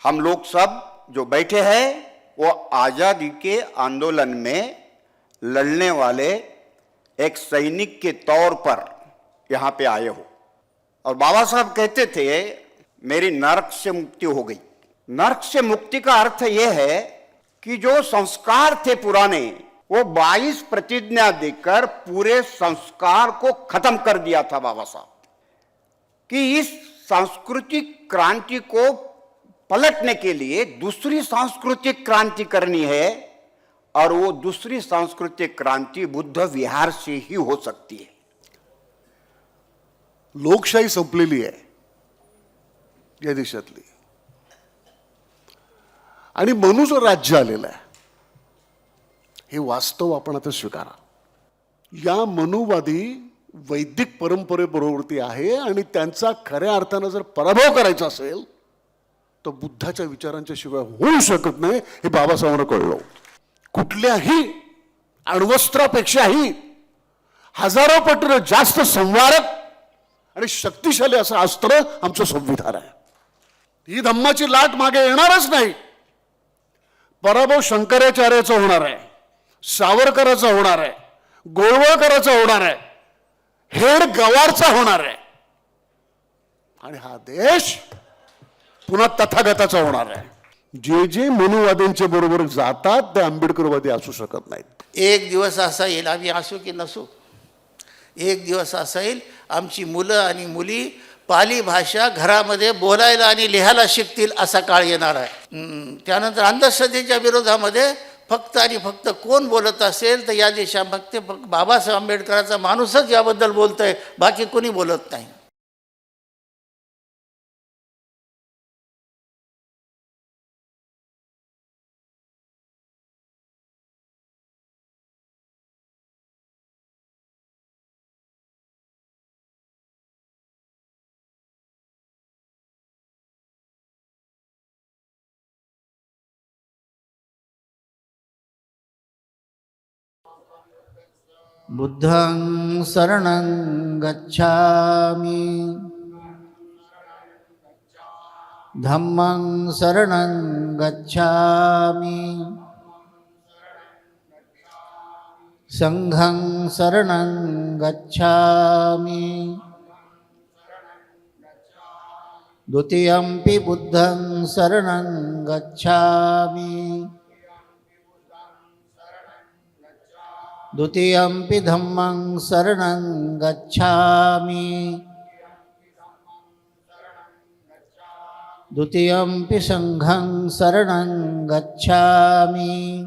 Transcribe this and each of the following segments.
हम लोग सब जो बैठे हैं वो आज़ादी के आंदोलन में लड़ने वाले एक सैनिक के तौर पर यहाँ पे आए हो। और बाबा साहब कहते थे मेरी नरक से मुक्ति हो गई। नरक से मुक्ति का अर्थ यह है कि जो संस्कार थे पुराने वो 22 प्रतिज्ञा देकर पूरे संस्कार को खत्म कर दिया था बाबा साहब कि इस सांस्कृतिक क्रांति को पलटने के लिए दूसरी सांस्कृतिक क्रांति करनी है और वो दूसरी सांस्कृतिक क्रांति बुद्ध विहार से ही हो सकती है। लोकशाही संपलेली आहे या देशातली आणि मनुचं राज्य आलेलं आहे हे वास्तव आपण आता स्वीकारा। या मनुवादी वैदिक परंपरेबरोबरती आहे आणि त्यांचा खऱ्या अर्थानं जर पराभव करायचा असेल तर बुद्धाच्या विचारांच्या शिवाय होऊ शकत नाही हे बाबासाहेबांना कळलं। कुठल्याही अण्वस्त्रापेक्षाही हजारो पटीने जास्त संवारक आणि शक्तिशाली असं अस्त्र आमचं संविधान आहे। ही धम्माची लाट मागे येणारच नाही। पराभव शंकराचार्याचा होणार आहे, सावरकराचा होणार आहे, गोळवळकराचा होणार आहे, हेड गवारचा होणार आहे आणि हा देश पुन्हा तथागताचा होणार आहे। जे जे मनुवाद्यांच्या बरोबर जातात ते आंबेडकरवादी असू शकत नाहीत। एक दिवस असा येईल, आम्ही असू की नसू, एक दिवस असा येईल आमची मुलं आणि मुली पाली भाषा घरामध्ये बोलायला आणि लिहायला शिकतील असा काळ येणार आहे। त्यानंतर अंधश्रद्धेच्या विरोधामध्ये फक्त आणि फक्त कोण बोलत असेल तर या देशामध्ये बाबासाहेब आंबेडकरांचा माणूसच याबद्दल बोलतोय, बाकी कोणी बोलत नाही। बुद्धं शरणं गच्छामि, धम्मं शरणं गच्छामि, संघं शरणं गच्छामि, द्वितीयंपि बुद्धं शरणं गच्छामि, द्वितीयंपि धम्मं शरणं गच्छामि, द्वितीयंपि संघं शरणं गच्छामि,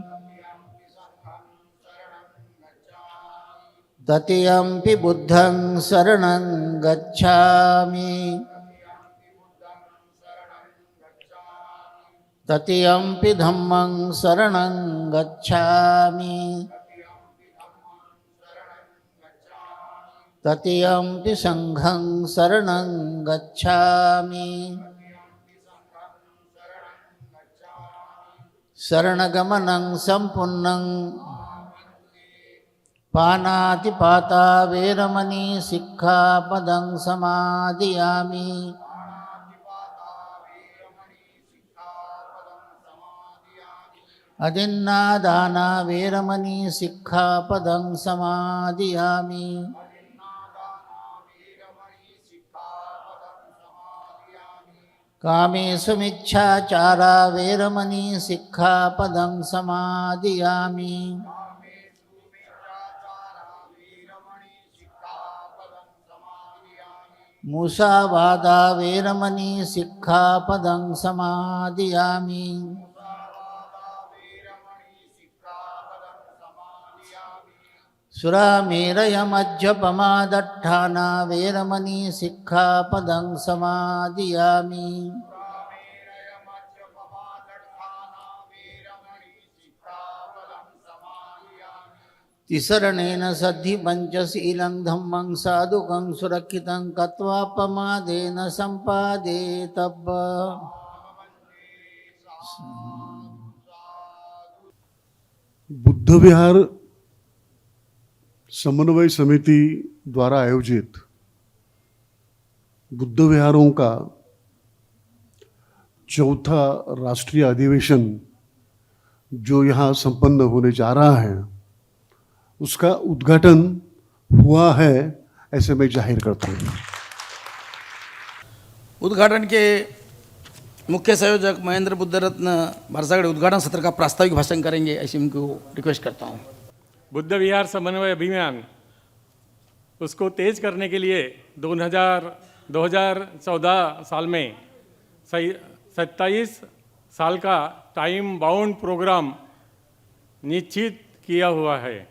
तृतीयंपि बुद्धं शरणं गच्छामि, तृतीयंपि धम्मं शरणं गच्छामि, तृतीयंपि संघं शरणं गच्छामि। शरणगमनं संपूर्णं पानातिपाता वेरमणि सिक्खापदं समादियामि। अदिन्नादाना वेरमणि सिक्खापदं समादियामि। कामेषु मिच्छाचारा वेरमणि सिक्खापदं समादियामि। मुसावादा वेरमणि सिक्खापदं समादियामि। सुरामेरयमज्जपमादट्ठाना वेरमणि सिक्खापदं समादियामि। तिसरणेन सद्धि पंचशीलं धम्मं साधुकं सुरक्षितं कत्वापमादेन संपादेतब्ब। बुद्धविहार समन्वय समिति द्वारा आयोजित बुद्ध विहारों का चौथा राष्ट्रीय अधिवेशन जो यहाँ संपन्न होने जा रहा है उसका उद्घाटन हुआ है ऐसे मैं जाहिर करता हूँ। उद्घाटन के मुख्य संयोजक महेंद्र बुद्धरत्न भरसागड़े उद्घाटन सत्र का प्रास्ताविक भाषण करेंगे, ऐसी उनको रिक्वेस्ट करता हूँ। बुद्ध विहार समन्वय अभियान उसको तेज करने के लिए 2014 साल में 27 साल का टाइम बाउंड प्रोग्राम निश्चित किया हुआ है।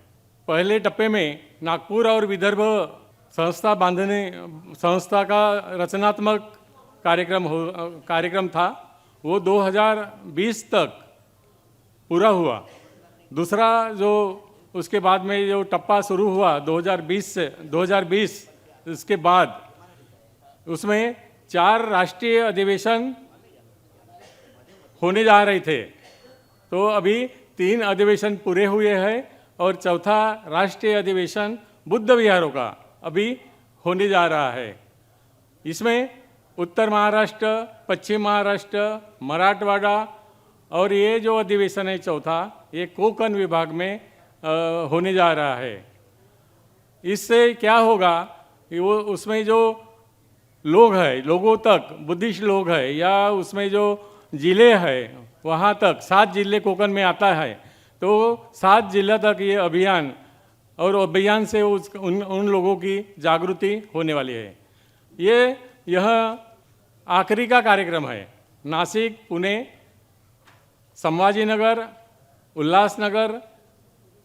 पहले टप्पे में नागपुर और विदर्भ संस्था का रचनात्मक कार्यक्रम था, वो 2020 तक पूरा हुआ। दूसरा जो उसके बाद में जो टप्पा शुरू हुआ 2020 इसके बाद उसमें 4 राष्ट्रीय अधिवेशन होने जा रहे थे, तो अभी 3 अधिवेशन पूरे हुए हैं और चौथा राष्ट्रीय अधिवेशन बुद्ध विहारों का अभी होने जा रहा है। इसमें उत्तर महाराष्ट्र, पश्चिम महाराष्ट्र, मराठवाड़ा और ये जो अधिवेशन है चौथा, ये कोंकण विभाग में होने जा रहा है। इससे क्या होगा कि वो उसमें जो लोगों तक बुद्धिस्ट लोग हैं या उसमें जो ज़िले हैं वहाँ तक 7 जिले कोंकण में आता है, तो 7 जिला तक ये अभियान और अभियान से उन लोगों की जागृति होने वाली है। यह आखिरी का कार्यक्रम है। नासिक, पुणे, संभाजीनगर, उल्लासनगर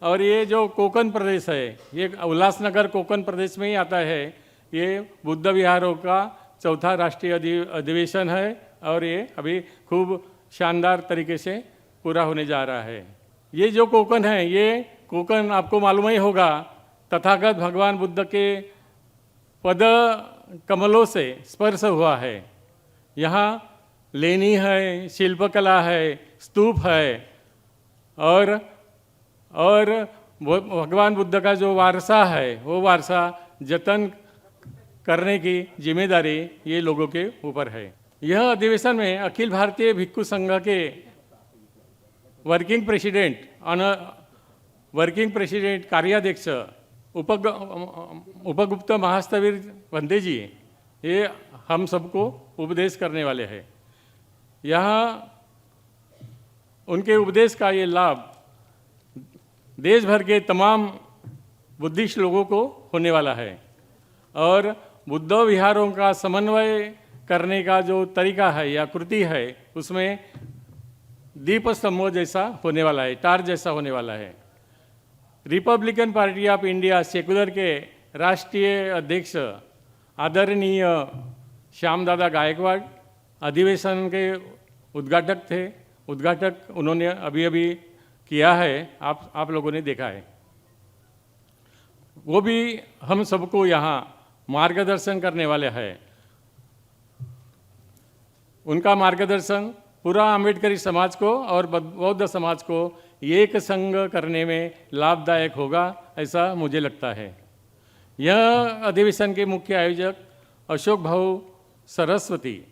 और ये जो कोंकण प्रदेश है, ये उल्लासनगर कोंकण प्रदेश में ही आता है। ये बुद्ध विहारों का चौथा राष्ट्रीय अधिवेशन है और ये अभी खूब शानदार तरीके से पूरा होने जा रहा है। ये जो कोंकण है, ये कोंकण आपको मालूम ही होगा, तथागत भगवान बुद्ध के पद कमलों से स्पर्श हुआ है। यहाँ लेनी है, शिल्पकला है, स्तूप है और भगवान बुद्ध का जो वारसा है वो वारसा जतन करने की जिम्मेदारी ये लोगों के ऊपर है। यह अधिवेशन में अखिल भारतीय भिक्षु संघ के वर्किंग प्रेसिडेंट कार्याध्यक्ष उपगुप्त महास्तवीर वंदे जी ये हम सबको उपदेश करने वाले हैं। यहाँ उनके उपदेश का ये लाभ देश भर के तमाम बुद्धिस्ट लोगों को होने वाला है और बुद्ध विहारों का समन्वय करने का जो तरीका है या कृति है उसमें दीप स्तंभ जैसा होने वाला है, टार जैसा होने वाला है। Republican Party of India Secular के राष्ट्रीय अध्यक्ष आदरणीय श्यामदादा गायकवाड़ अधिवेशन के उद्घाटक उन्होंने अभी किया है, आप लोगों ने देखा है। वो भी हम सबको यहाँ मार्गदर्शन करने वाले हैं। उनका मार्गदर्शन पूरा अम्बेडकरी समाज को और बौद्ध समाज को एक संग करने में लाभदायक होगा, ऐसा मुझे लगता है। यह अधिवेशन के मुख्य आयोजक अशोक भाऊ सरस्वती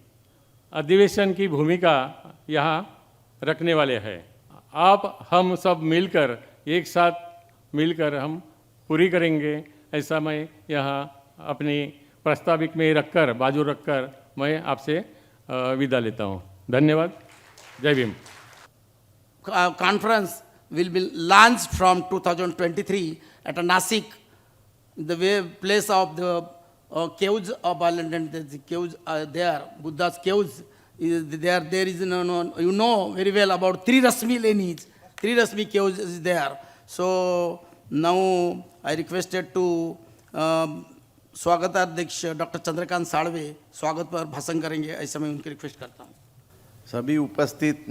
अधिवेशन की भूमिका यहाँ रखने वाले हैं। आप हम सब मिलकर एक साथ मिलकर हम पूरी करेंगे, ऐसा मैं यहाँ अपनी प्रस्ताविक में बाजू रखकर मैं आपसे विदा लेता हूँ। धन्यवाद। जय Bhim. Conference will be launched from 2023 at Nasik, the place of the caves of London. The caves are there, Buddha's caves is there. There is you know very well about Trirasmi lineage. Trirasmi caves is there. So now I requested to स्वागताध्यक्ष doctor Chandrakant Salve स्वागत पर भाषण करेंगे, ऐसा मैं उनकी request करता हूँ। सभी उपस्थित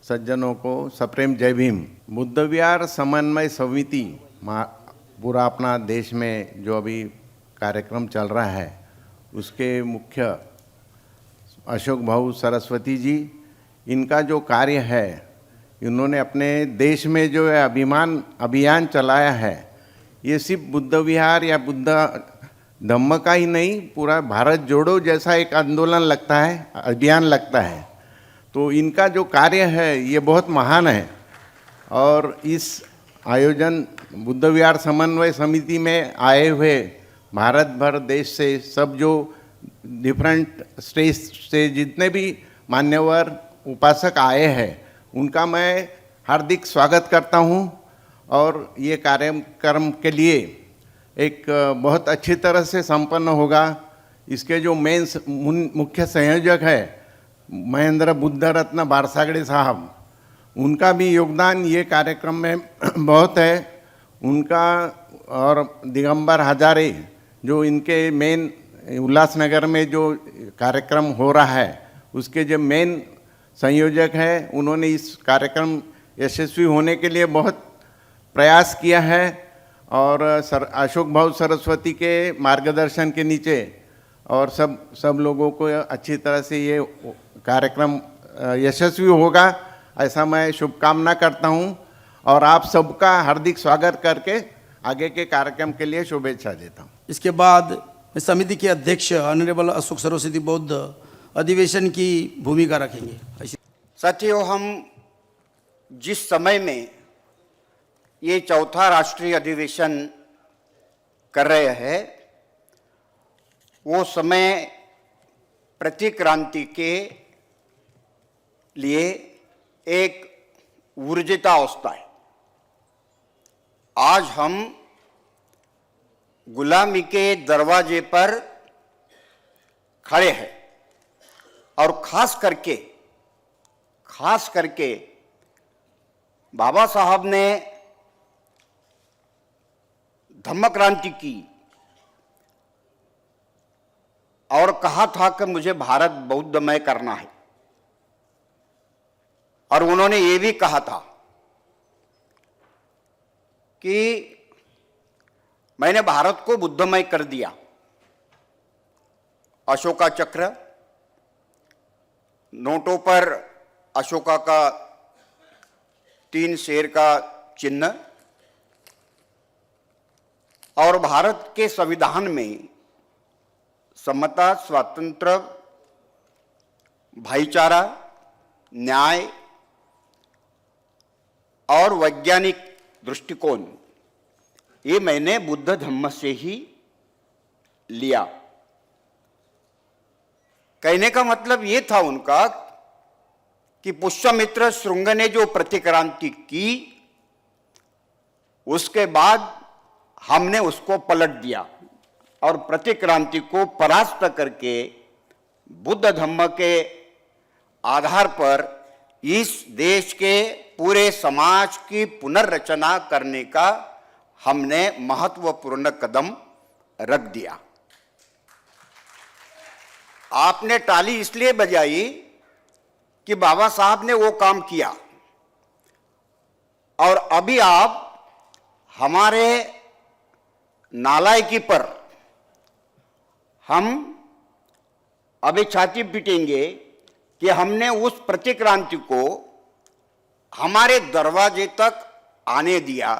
सज्जनों को सप्रेम जय भीम। बुद्ध विहार समन्वय समिति पूरा अपना देश में जो अभी कार्यक्रम चल रहा है उसके मुख्य अशोक भाऊ सरस्वती जी, इनका जो कार्य है, इन्होंने अपने देश में जो है अभियान चलाया है, ये सिर्फ बुद्ध विहार या बुद्ध धम्म का ही नहीं, पूरा भारत जोड़ो जैसा एक आंदोलन लगता है, अभियान लगता है। तो इनका जो कार्य है ये बहुत महान है। और इस आयोजन बुद्ध विहार समन्वय समिति में आए हुए भारत भर देश से सब जो डिफरेंट स्टेट से जितने भी मान्यवर उपासक आए हैं उनका मैं हार्दिक स्वागत करता हूं। और ये कार्यक्रम के लिए एक बहुत अच्छी तरह से संपन्न होगा। इसके जो मेन मुख्य संयोजक है महेंद्र बुद्ध रत्न बारसागड़े साहब, उनका भी योगदान ये कार्यक्रम में बहुत है। उनका और दिगंबर हजारे जो इनके मेन उल्लासनगर में जो कार्यक्रम हो रहा है उसके जो मेन संयोजक हैं, उन्होंने इस कार्यक्रम यशस्वी होने के लिए बहुत प्रयास किया है। और अशोक भाऊ सरस्वती के मार्गदर्शन के नीचे और सब लोगों को अच्छी तरह से ये कार्यक्रम यशस्वी होगा ऐसा मैं शुभकामना करता हूँ। और आप सबका हार्दिक स्वागत करके आगे के कार्यक्रम के लिए शुभेच्छा देता हूँ। इसके बाद समिति के अध्यक्ष ऑनरेबल अशोक सरस्वती बौद्ध अधिवेशन की भूमिका रखेंगे। साथियों, हम जिस समय में ये चौथा राष्ट्रीय अधिवेशन कर रहे हैं वो समय प्रतिक्रांति के लिए एक ऊर्जिता अवस्था है। आज हम गुलामी के दरवाजे पर खड़े हैं और खास करके बाबा साहब ने धम्म क्रांति की और कहा था कि मुझे भारत बौद्धमय करना है। और उन्होंने ये भी कहा था कि मैंने भारत को बुद्धमय कर दिया। अशोका चक्र, नोटों पर अशोका का 3 शेर का चिन्ह और भारत के संविधान में समता, स्वातंत्र्य, भाईचारा, न्याय और वैज्ञानिक दृष्टिकोण, ये मैंने बुद्ध धम्म से ही लिया। कहने का मतलब ये था उनका कि पुष्यमित्र श्रृंग ने जो प्रतिक्रांति की उसके बाद हमने उसको पलट दिया और प्रतिक्रांति को परास्त करके बुद्ध धम्म के आधार पर इस देश के पूरे समाज की पुनर्रचना करने का हमने महत्वपूर्ण कदम रख दिया। आपने ताली इसलिए बजाई कि बाबा साहब ने वो काम किया और अभी आप हमारे नालायकी पर हम अभी छाती पीटेंगे कि हमने उस प्रतिक्रांति को हमारे दरवाजे तक आने दिया।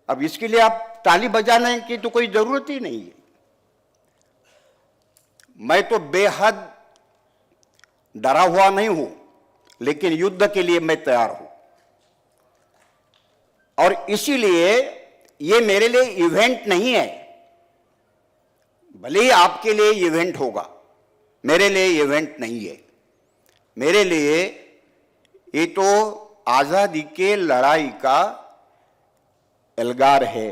अब इसके लिए आप ताली बजाने की तो कोई जरूरत ही नहीं है। मैं तो बेहद डरा हुआ नहीं हूं, लेकिन युद्ध के लिए मैं तैयार हूं। और इसीलिए ये मेरे लिए इवेंट नहीं है। भले ही आपके लिए इवेंट होगा, मेरे लिए इवेंट नहीं है। मेरे लिए ये तो आजादी के लड़ाई का एल्गार है।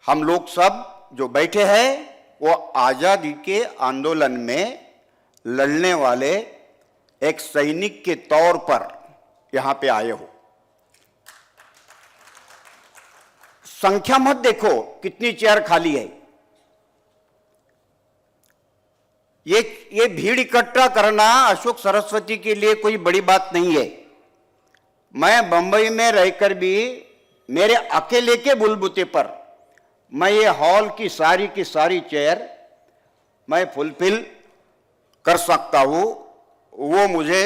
हम लोग सब जो बैठे हैं वो आजादी के आंदोलन में लड़ने वाले एक सैनिक के तौर पर यहां पे आए हो। संख्या मत देखो कितनी चेयर खाली है। ये भीड़ इकट्ठा करना अशोक सरस्वती के लिए कोई बड़ी बात नहीं है। मैं बंबई में रहकर भी मेरे अकेले के बुलबुते पर मैं ये हॉल की सारी चेयर मैं फुलफिल कर सकता हूं। वो मुझे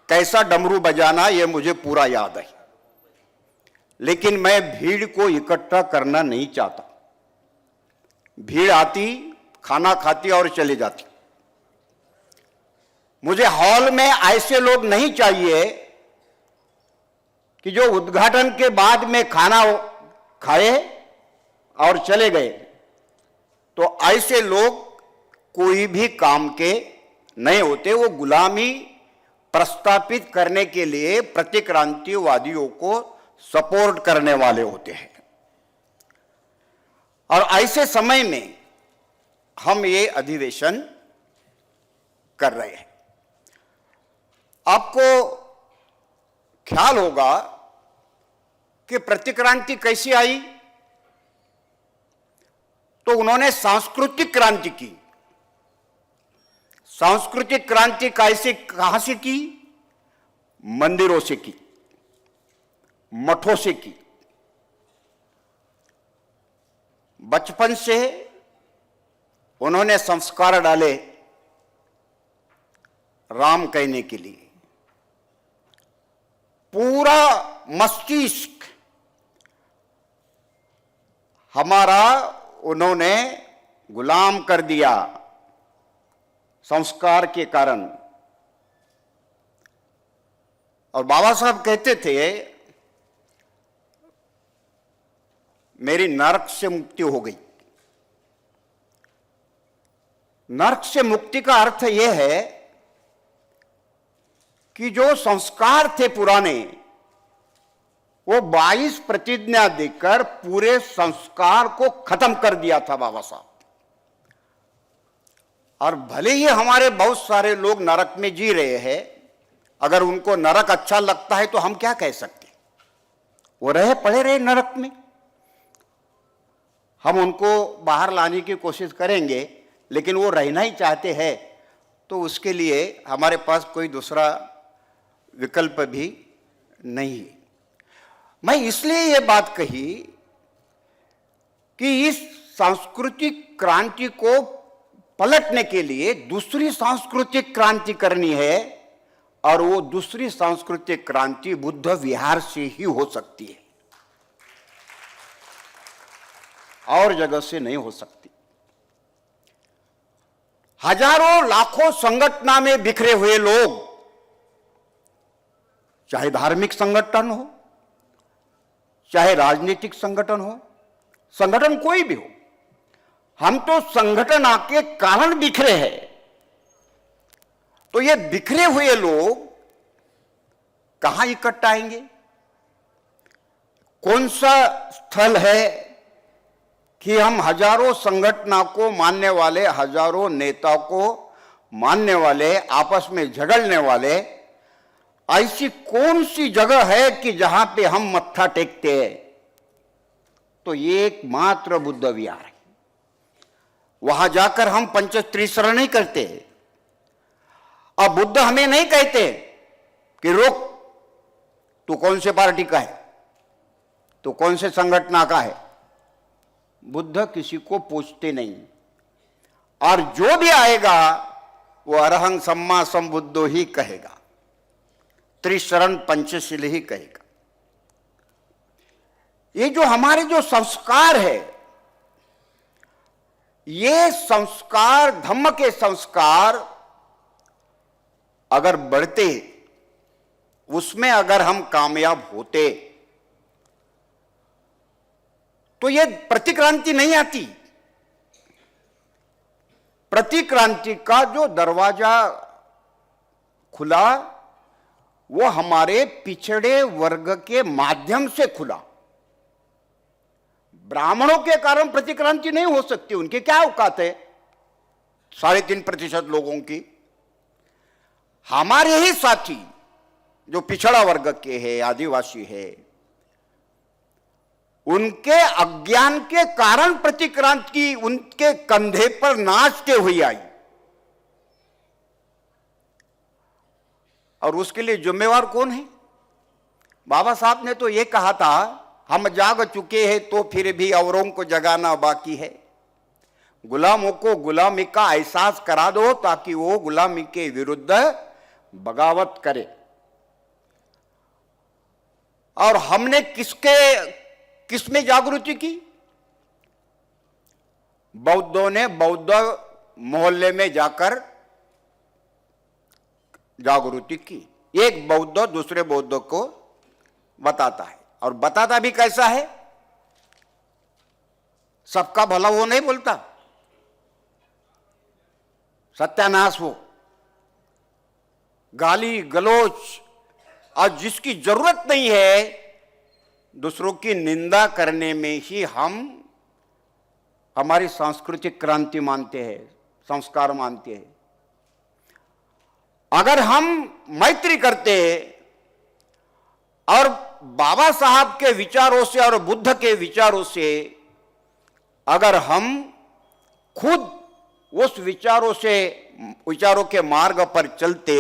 कैसा डमरू बजाना ये मुझे पूरा याद है, लेकिन मैं भीड़ को इकट्ठा करना नहीं चाहता। भीड़ आती, खाना खाती और चले जाती। मुझे हॉल में ऐसे लोग नहीं चाहिए कि जो उद्घाटन के बाद में खाना खाए और चले गए। तो ऐसे लोग कोई भी काम के नहीं होते, वो गुलामी प्रस्तापित करने के लिए प्रतिक्रांतिवादियों को सपोर्ट करने वाले होते हैं। और ऐसे समय में हम ये अधिवेशन कर रहे हैं। आपको ख्याल होगा कि प्रतिक्रांति कैसी आई, तो उन्होंने सांस्कृतिक क्रांति की। सांस्कृतिक क्रांति कैसे, कहां से की? मंदिरों से की, मठों से की। बचपन से उन्होंने संस्कार डाले राम कहने के लिए। पूरा मस्तिष्क हमारा उन्होंने गुलाम कर दिया संस्कार के कारण। और बाबा साहब कहते थे, मेरी नरक से मुक्ति हो गई। नरक से मुक्ति का अर्थ यह है कि जो संस्कार थे पुराने, वो 22 प्रतिज्ञा देकर पूरे संस्कार को खत्म कर दिया था बाबा साहब। और भले ही हमारे बहुत सारे लोग नरक में जी रहे हैं, अगर उनको नरक अच्छा लगता है तो हम क्या कह सकते? वो रहे पड़े रहे नरक में। हम उनको बाहर लाने की कोशिश करेंगे, लेकिन वो रहना ही चाहते हैं, तो उसके लिए हमारे पास कोई दूसरा विकल्प भी नहीं है। मैं इसलिए ये बात कही कि इस सांस्कृतिक क्रांति को पलटने के लिए दूसरी सांस्कृतिक क्रांति करनी है, और वो दूसरी सांस्कृतिक क्रांति बुद्ध विहार से ही हो सकती है, और जगह से नहीं हो सकती। हजारों लाखों संगठन में बिखरे हुए लोग, चाहे धार्मिक संगठन हो, चाहे राजनीतिक संगठन हो, संगठन कोई भी हो, हम तो संगठन के कारण बिखरे हैं। तो ये बिखरे हुए लोग कहां इकट्ठा आएंगे? कौन सा स्थल है कि हम हजारों संगठनों को मानने वाले, हजारों नेता को मानने वाले, आपस में झगड़ने वाले, ऐसी कौन सी जगह है कि जहां पे हम मत्था टेकते हैं? तो ये एकमात्र बुद्ध विहार है। वहां जाकर हम पंचत्रिशरण नहीं करते। अब बुद्ध हमें नहीं कहते कि रुक, तू कौन से पार्टी का है, तू कौन से संगठन का है। बुद्ध किसी को पूछते नहीं, और जो भी आएगा वो अरहं सम्मा संबुद्धो ही कहेगा, त्रिशरण पंचशील ही कहेगा। ये जो हमारे जो संस्कार है, ये संस्कार, धम्म के संस्कार अगर बढ़ते, उसमें अगर हम कामयाब होते, तो ये प्रतिक्रांति नहीं आती। प्रतिक्रांति का जो दरवाजा खुला, वो हमारे पिछड़े वर्ग के माध्यम से खुला। ब्राह्मणों के कारण प्रतिक्रांति नहीं हो सकती, उनके क्या औकात है 3.5% लोगों की। हमारे ही साथी जो पिछड़ा वर्ग के हैं, आदिवासी है, उनके अज्ञान के कारण प्रतिक्रांति उनके कंधे पर नाचते हुए आई, और उसके लिए जिम्मेवार कौन है? बाबा साहब ने तो ये कहा था, हम जाग चुके हैं तो फिर भी औरों को जगाना बाकी है। गुलामों को गुलामी का एहसास करा दो ताकि वो गुलामी के विरुद्ध बगावत करे। और हमने किसमें जागृति की? बौद्धों ने बौद्ध मोहल्ले में जाकर जागृति की। एक बौद्ध दूसरे बौद्ध को बताता है, और बताता भी कैसा है, सबका भला वो नहीं बोलता, सत्यानाश हो, गाली गलोच, और जिसकी जरूरत नहीं है दूसरों की निंदा करने में ही हम हमारी सांस्कृतिक क्रांति मानते हैं, संस्कार मानते हैं। अगर हम मैत्री करते और बाबा साहब के विचारों से और बुद्ध के विचारों से अगर हम खुद उस विचारों के मार्ग पर चलते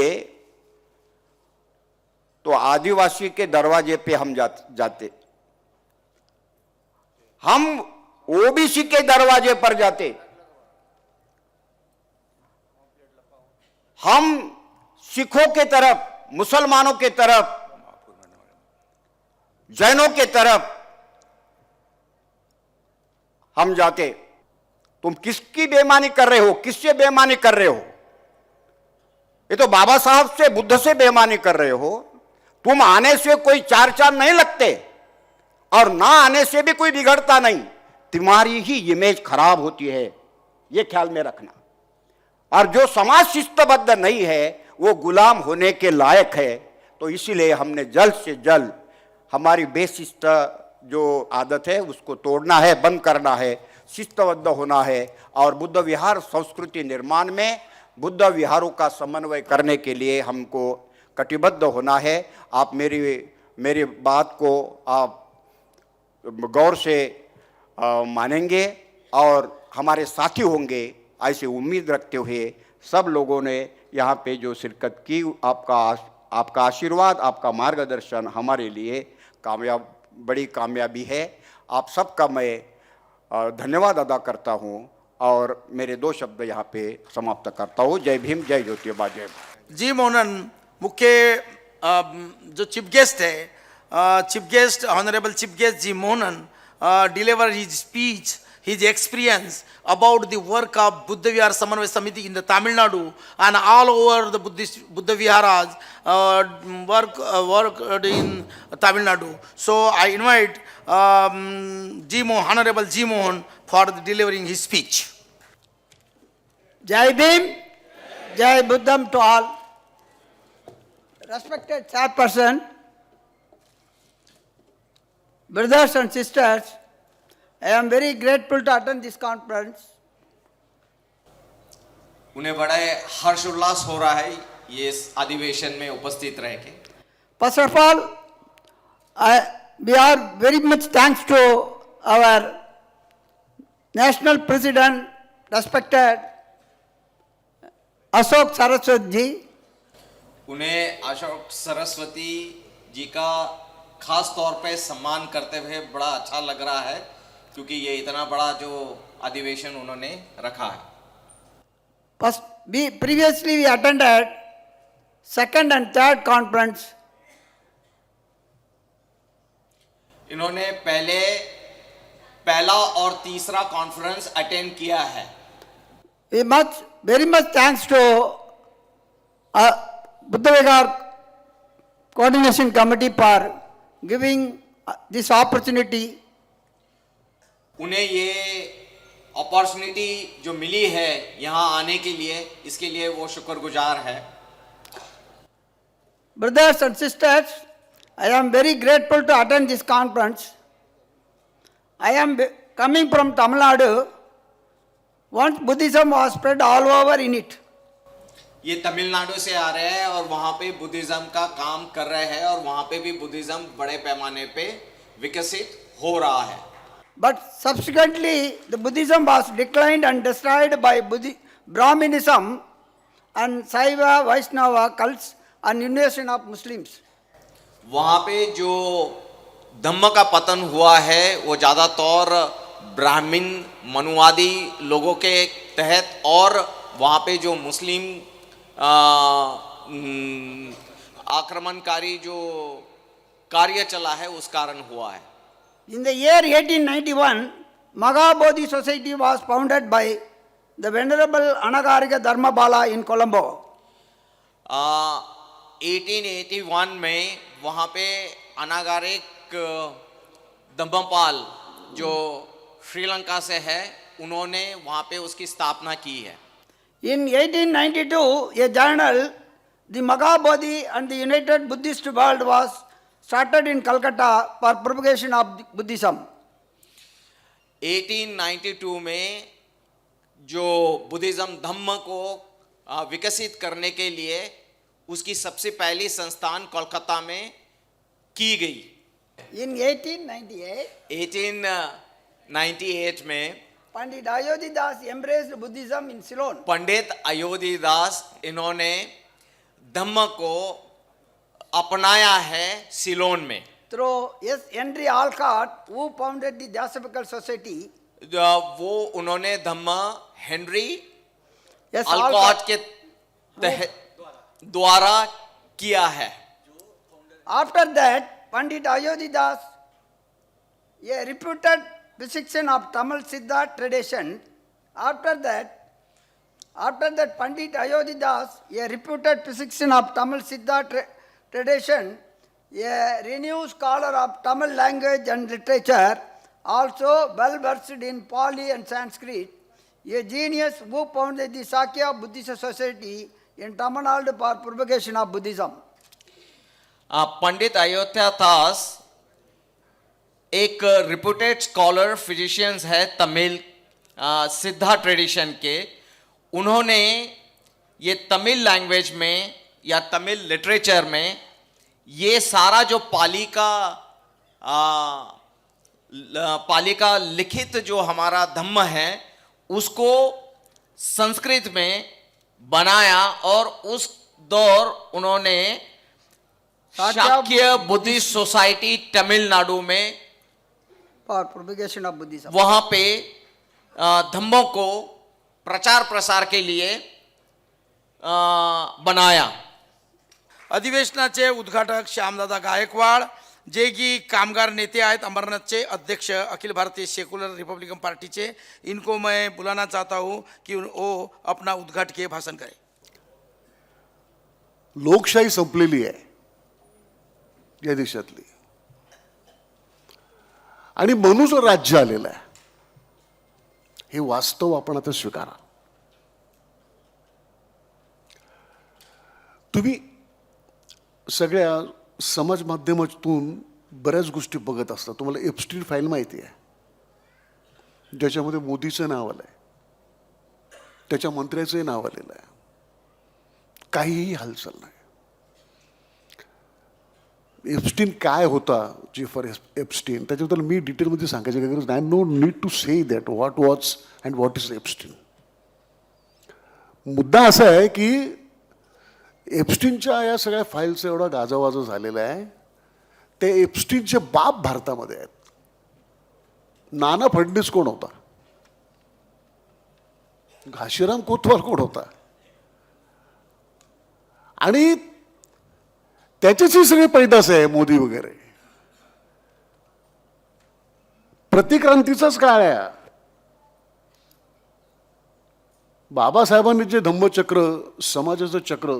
तो आदिवासी के दरवाजे पे हम जाते, हम ओबीसी के दरवाजे पर जाते, हम सिखों के तरफ, मुसलमानों के तरफ, जैनों के तरफ हम जाते। तुम किसकी बेईमानी कर रहे हो, किससे बेईमानी कर रहे हो? ये तो बाबा साहब से, बुद्ध से बेईमानी कर रहे हो। तुम आने से कोई चार चांद नहीं लगते और ना आने से भी कोई बिगड़ता नहीं, तुम्हारी ही इमेज खराब होती है, ये ख्याल में रखना। और जो समाज शिस्तबद्ध नहीं है वो गुलाम होने के लायक है। तो इसीलिए हमने जल्द से जल्द हमारी बेशिस्त जो आदत है उसको तोड़ना है, बंद करना है, शिस्तबद्ध होना है, और बुद्ध विहार संस्कृति निर्माण में बुद्ध विहारों का समन्वय करने के लिए हमको कटिबद्ध होना है। आप मेरी बात को आप गौर से मानेंगे और हमारे साथी होंगे, ऐसी उम्मीद रखते हुए सब लोगों ने यहाँ पे जो शिरकत की, आपका आशीर्वाद, आपका मार्गदर्शन हमारे लिए बड़ी कामयाबी है। आप सबका मैं धन्यवाद अदा करता हूँ और मेरे दो शब्द यहाँ पे समाप्त करता हूँ। जय भीम, जय ज्योतिबा, जय भारत। जी मोहनन मुख्य जो चीफ गेस्ट है, chief guest honourable chief guest G Mohanan deliver his speech, his experience about the work of Buddha Vihar Samanvay Samiti in the Tamil Nadu and all over the Buddha Viharas work in Tamil Nadu. So I invite Honorable G. Mohan for delivering his speech. Jai Bhim, Jai Buddham to all. Respected chairperson, brothers and sisters, I am very grateful to attend this conference. उन्हें बड़ा हर्ष उल्लास हो रहा है ये इस अधिवेशन में उपस्थित रह के। First of all, we are very much thanks to our national president, respected Ashok Saraswat ji. उन्हें अशोक सरस्वती जी का खास तौर पे सम्मान करते हुए बड़ा अच्छा लग रहा है, क्योंकि ये इतना बड़ा जो अधिवेशन उन्होंने रखा है। Previously we attended second and third conference. इन्होंने पहला और तीसरा कॉन्फ्रेंस अटेंड किया है। We very much thanks to Buddha Vihar Coordination Committee for giving this opportunity. उन्हें ये अपॉर्चुनिटी जो मिली है यहाँ आने के लिए, इसके लिए वो शुक्रगुजार है। Brothers and sisters, I am very grateful to attend this conference. I am coming from Tamil Nadu. Once Buddhism was spread all over in it. ये तमिलनाडु से आ रहे हैं और वहाँ पे बुद्धिज्म का काम कर रहे हैं और वहाँ पे भी बुद्धिज्म बड़े पैमाने पे विकसित हो रहा है। But subsequently, the Buddhism was declined and destroyed by Brahminism and Saiva, Vaishnava cults and invasion of Muslims. वहाँ पे जो धम्म का पतन हुआ है वो ज़्यादातर ब्राह्मण मनुवादी लोगों के तहत और वहाँ पे जो मुस्लिम आक्रमणकारी जो कार्य चला है उस कारण हुआ है। In the year 1891, Mahabodhi Society was founded by the Venerable Anagarika Dharmabala in Colombo. 1881 में वहाँ पे अनागारिक धम्मपाल जो श्रीलंका से है उन्होंने वहाँ पे उसकी स्थापना की है। In 1892, a journal, the Mahabodhi and the United Buddhist World, was started in Calcutta for propagation of Buddhism. 1892 में जो बुद्धिज्म धम्म को विकसित करने के लिए उसकी सबसे पहली संस्थान कोलकाता में की गई। In 1898, 1898 में Pandit Ayodhyadas embraced Buddhism in Ceylon. Pandit Ayodhyadas इन्होंने धम्म को अपनाया है सिलोन में। Through S. Henry Alcott, who founded the Theosophical Society, वो उन्होंने धम्म हेनरी yes, अल्कॉट के द्वारा किया है। After that, Pandit Ayodhyadas, a reputed physician of Tamil Siddha tradition, after that Pandit Ayodhyadas, a reputed physician of Tamil Siddha tradition, a renowned scholar of Tamil language and literature, also well versed in Pali and Sanskrit, a genius who founded the Sakya Buddhist Society in Tamil Nadu for propagation of Buddhism. Pandit Ayodhyadas एक reputed scholar physicians है तमिल सिद्धा tradition के। उन्होंने ये Tamil language में या Tamil literature में ये सारा जो पाली का लिखित जो हमारा धम्म है उसको संस्कृत में बनाया और उस दौर उन्होंने शाक्य बुद्धिस्ट सोसाइटी तमिलनाडु में For propagation of Buddhism. वहां पे धम्मों को प्रचार प्रसार के लिए बनाया। अधिवेशनाचे उद्घाटक श्यामदादा गायकवाड, जे की कामगार नेते आहेत, अमरनाथचे अध्यक्ष अखिल भारतीय सेकुलर रिपब्लिकन पार्टीचे, इनको मैं बुलाना चाहता हूँ कि वो अपना उद्घाटकीय भाषण करें। लोकशाही संपलेली आहे या देशातली आणि मनुष्य राज्य आलेलं आहे, हे वास्तव आपण आता स्वीकारा। तुम्ही सगळ्या समाज माध्यमातून बऱ्याच गोष्टी बघत असता। तुम्हाला एप्स्टीन फाईल माहिती आहे, ज्याच्यामध्ये मोदीचं नाव आलंय, त्याच्या मंत्र्याचंही नाव आलेलं आहे, काहीही हालचाल नाही। एप्स्टीन काय होता, जेफर एप्स्टीन, त्याच्याबद्दल मी डिटेलमध्ये सांगायची गरज नाही। No need to say that what was and what is Epstein. मुद्दा असा आहे की एप्स्टीनच्या या सगळ्या फाईलचा एवढा गाजावाजा झालेला आहे, ते एप्स्टीनचे बाप भारतामध्ये आहेत। नाना फडणवीस कोण होता, घाशीराम कोतवाल कोण होता, आणि त्याचेही सगळे पैदास आहे मोदी वगैरे। प्रतिक्रांतीचाच काळ आहे। बाबासाहेबांनी जे धम्मचक्र, समाजाचं चक्र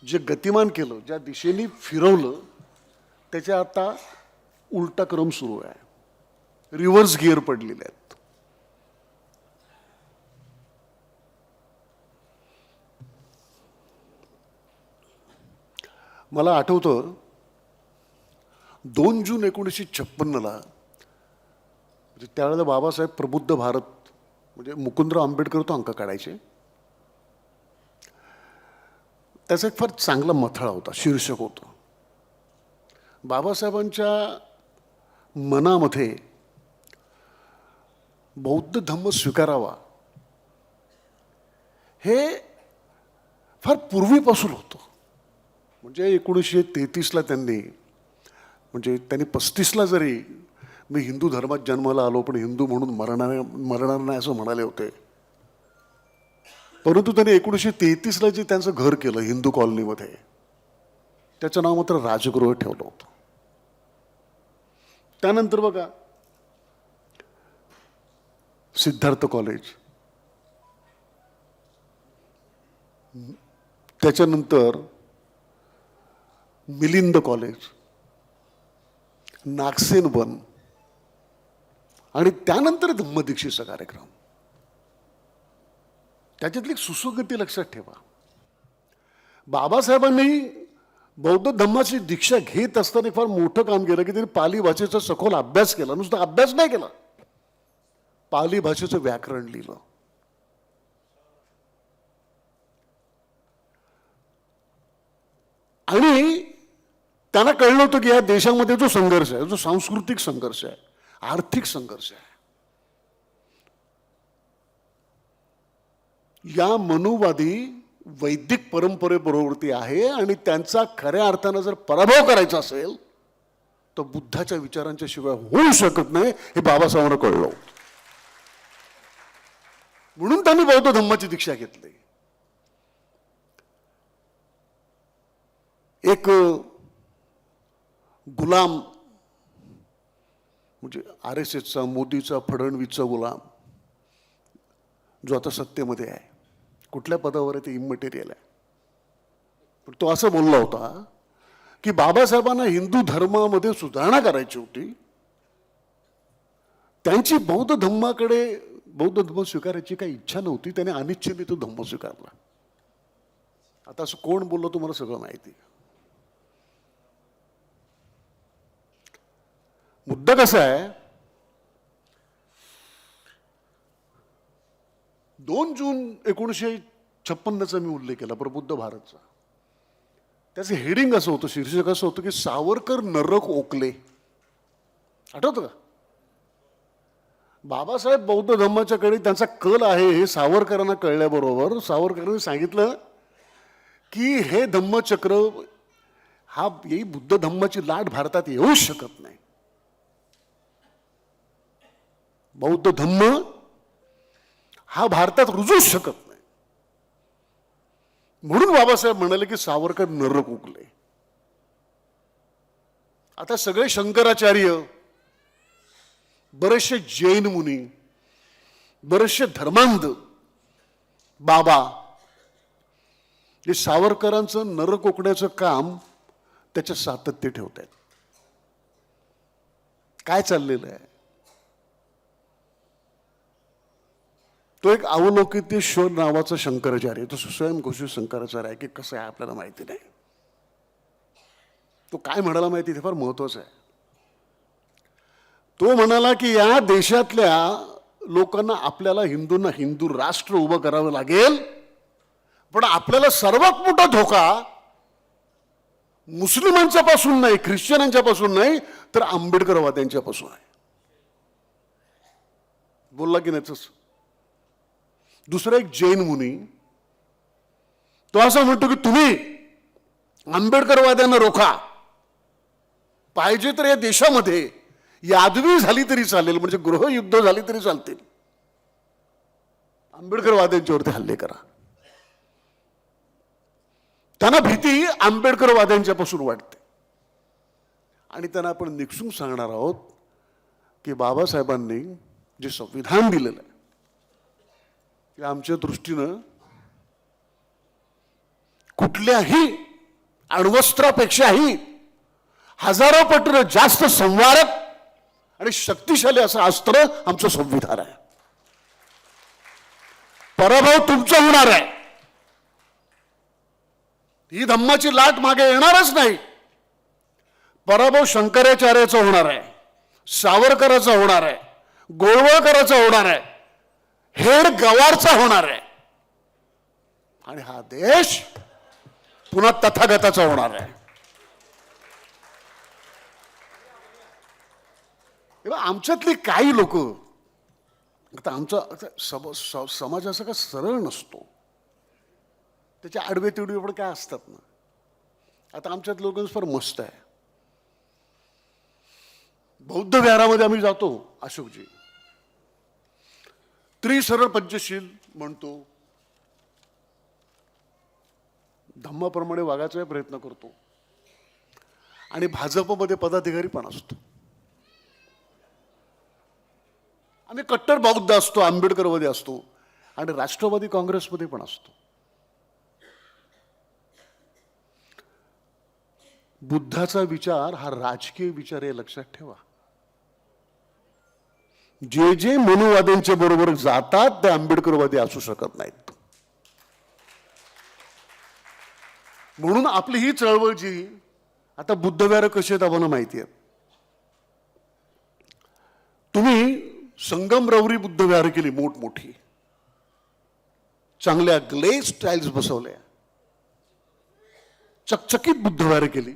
जे गतिमान केलं, ज्या दिशेने फिरवलं, त्याच्या आता उलटा क्रम सुरू आहे, रिव्हर्स गिअर पडलेले आहेत। मला आठवतं 2 जून 1956ला, त्यावेळेला बाबासाहेब प्रबुद्ध भारत म्हणजे मुकुंदराव आंबेडकर तो अंक काढायचे। त्याचा एक फार चांगला मथळा होता, शीर्षक होतं, बाबासाहेबांच्या मनामध्ये बौद्ध धम्म स्वीकारावा हे फार पूर्वीपासून होतं। म्हणजे 1933ला त्यांनी 35ला जरी मी हिंदू धर्मात जन्माला आलो पण हिंदू म्हणून मरणार नाही असं म्हणाले होते, परंतु त्यांनी 1933ला जे त्यांचं घर केलं हिंदू कॉलनीमध्ये, त्याचं नाव मात्र राजगृह ठेवलं होतं। त्यानंतर बघा सिद्धार्थ कॉलेज, त्याच्यानंतर मिलिंद कॉलेज, नागसेन वन आणि त्यानंतर धम्मदीक्षेचा कार्यक्रम. त्याच्यातली एक सुसंगती लक्षात ठेवा. बाबासाहेबांनी बौद्ध धम्माची दीक्षा घेत असताना एक फार मोठं काम केलं की त्यांनी पाली भाषेचा सखोल अभ्यास केला. नुसता अभ्यास नाही केला, पाली भाषेचं व्याकरण लिहिलं. आणि त्यांना कळलं होतं की या देशामध्ये जो संघर्ष आहे, जो सांस्कृतिक संघर्ष आहे, आर्थिक संघर्ष आहे, या मनुवादी वैदिक परंपरेबरोबरती आहे आणि त्यांचा खऱ्या अर्थानं जर पराभव करायचा असेल तर बुद्धाच्या विचारांच्या शिवाय होऊ शकत नाही, हे बाबासाहेबांना कळलं. म्हणून त्यांनी बौद्ध धम्माची दीक्षा घेतली. एक गुलाम म्हणजे RSSचा, मोदीचा, फडणवीसचा गुलाम जो आता सत्तेमध्ये आहे, कुठल्या पदावर आहे ते इमटेरियल आहे, पण तो असं बोलला होता की बाबासाहेबांना हिंदू धर्मामध्ये सुधारणा करायची होती, त्यांची बौद्ध धम्म स्वीकारायची काही इच्छा नव्हती, त्याने अनिच्छेने तो धम्म स्वीकारला. आता असं कोण बोललं तुम्हाला सगळं माहिती. मुद्दा कसा आहे, 2 जून 1956चा मी उल्लेख केला प्रबुद्ध भारतचा. त्याचं हेडिंग असं होतं, शीर्षक असं होतं की सावरकर नरक ओकले. आठवतं का? बाबासाहेब बौद्ध धम्माच्याकडे त्यांचा कल आहे हे सावरकरांना कळल्याबरोबर सावरकरांनी सांगितलं की हे धम्मचक्र हा ही बुद्ध धम्माची लाट भारतात येऊच शकत नाही. बौद्ध धम्म हा भारतात रुजूच शकत नाही. म्हणून बाबासाहेब म्हणाले की सावरकर नरक उगले. आता सगळे शंकराचार्य, बरेचसे जैन मुनी, बरेचसे धर्मांध बाबा हे सावरकरांचं नरक ओकण्याचं काम त्याच्या सातत्य ठेवत आहेत. काय चाललेलं आहे, तो एक अवलोकितेश्वर नावाचा शंकराचार्य, तो स्वयंघोषित शंकराचार्य आहे की कसं आहे आपल्याला माहिती नाही. तो काय म्हणाला माहिती, ते फार महत्वाचं आहे. तो म्हणाला की या देशातल्या लोकांना आपल्याला हिंदूंना हिंदू राष्ट्र उभं करावं लागेल, पण आपल्याला सर्वात मोठा धोका मुस्लिमांच्या पासून नाही, ख्रिश्चनांच्या पासून नाही, तर आंबेडकरवाद्यांच्या पासून आहे. बोलला की नाही तसं. दुसरा एक जैन मुनी तो असं म्हणतो की तुम्ही आंबेडकरवाद्यांना रोखा, पाहिजे तर या देशामध्ये यादवी झाली तरी चालेल, म्हणजे गृहयुद्ध झाली तरी चालतील, आंबेडकरवाद्यांच्यावरती हल्ले करा. त्यांना भीती आंबेडकरवाद्यांच्या पासून वाटते. आणि त्यांना आपण निक्षून सांगणार आहोत की बाबासाहेबांनी जे संविधान दिलेलं आहे ते आमच्या दृष्टीनं कुठल्याही अण्वस्त्रापेक्षाही हजारो पटीने जास्त संवारक आणि शक्तिशाली असं अस्त्र आमचं संविधान आहे. पराभव तुमचा होणार आहे. ही धम्माची लाट मागे येणारच नाही. पराभव शंकराचार्याचा होणार आहे, सावरकराचा होणार आहे, गोळवळकराचा होणार आहे, हेड गवारचा होणार आहे, आणि हा देश पुन्हा तथागताचा होणार आहे. आमच्यातली काही लोक, आता आमचा समाज असा का सरळ नसतो, त्याच्या आडवे तिडवे पण काय असतात ना. आता आमच्यात लोकांचं फार मस्त आहे. बौद्ध विहारामध्ये आम्ही जातो, अशोकजी त्रिसरळ पंचशील म्हणतो, धम्माप्रमाणे वागायचा प्रयत्न करतो, आणि भाजपमध्ये पदाधिकारी पण असतो. आम्ही कट्टर बौद्ध असतो, आंबेडकरवादी असतो, आणि राष्ट्रवादी काँग्रेसमध्ये पण असतो. बुद्धाचा विचार हा राजकीय विचार आहे, लक्षात ठेवा. जे जे मनुवाद्यांच्या बरोबर जातात ते आंबेडकरवादी असू शकत नाहीत. म्हणून आपली ही चळवळ जी आता बुद्धविहार कशी आहेत आम्हाला माहिती आहे. तुम्ही संगमरवरी बुद्धविहार केली मोठमोठी, चांगल्या ग्लेज टाईल्स बसवल्या, चकचकीत बुद्धविहार केली,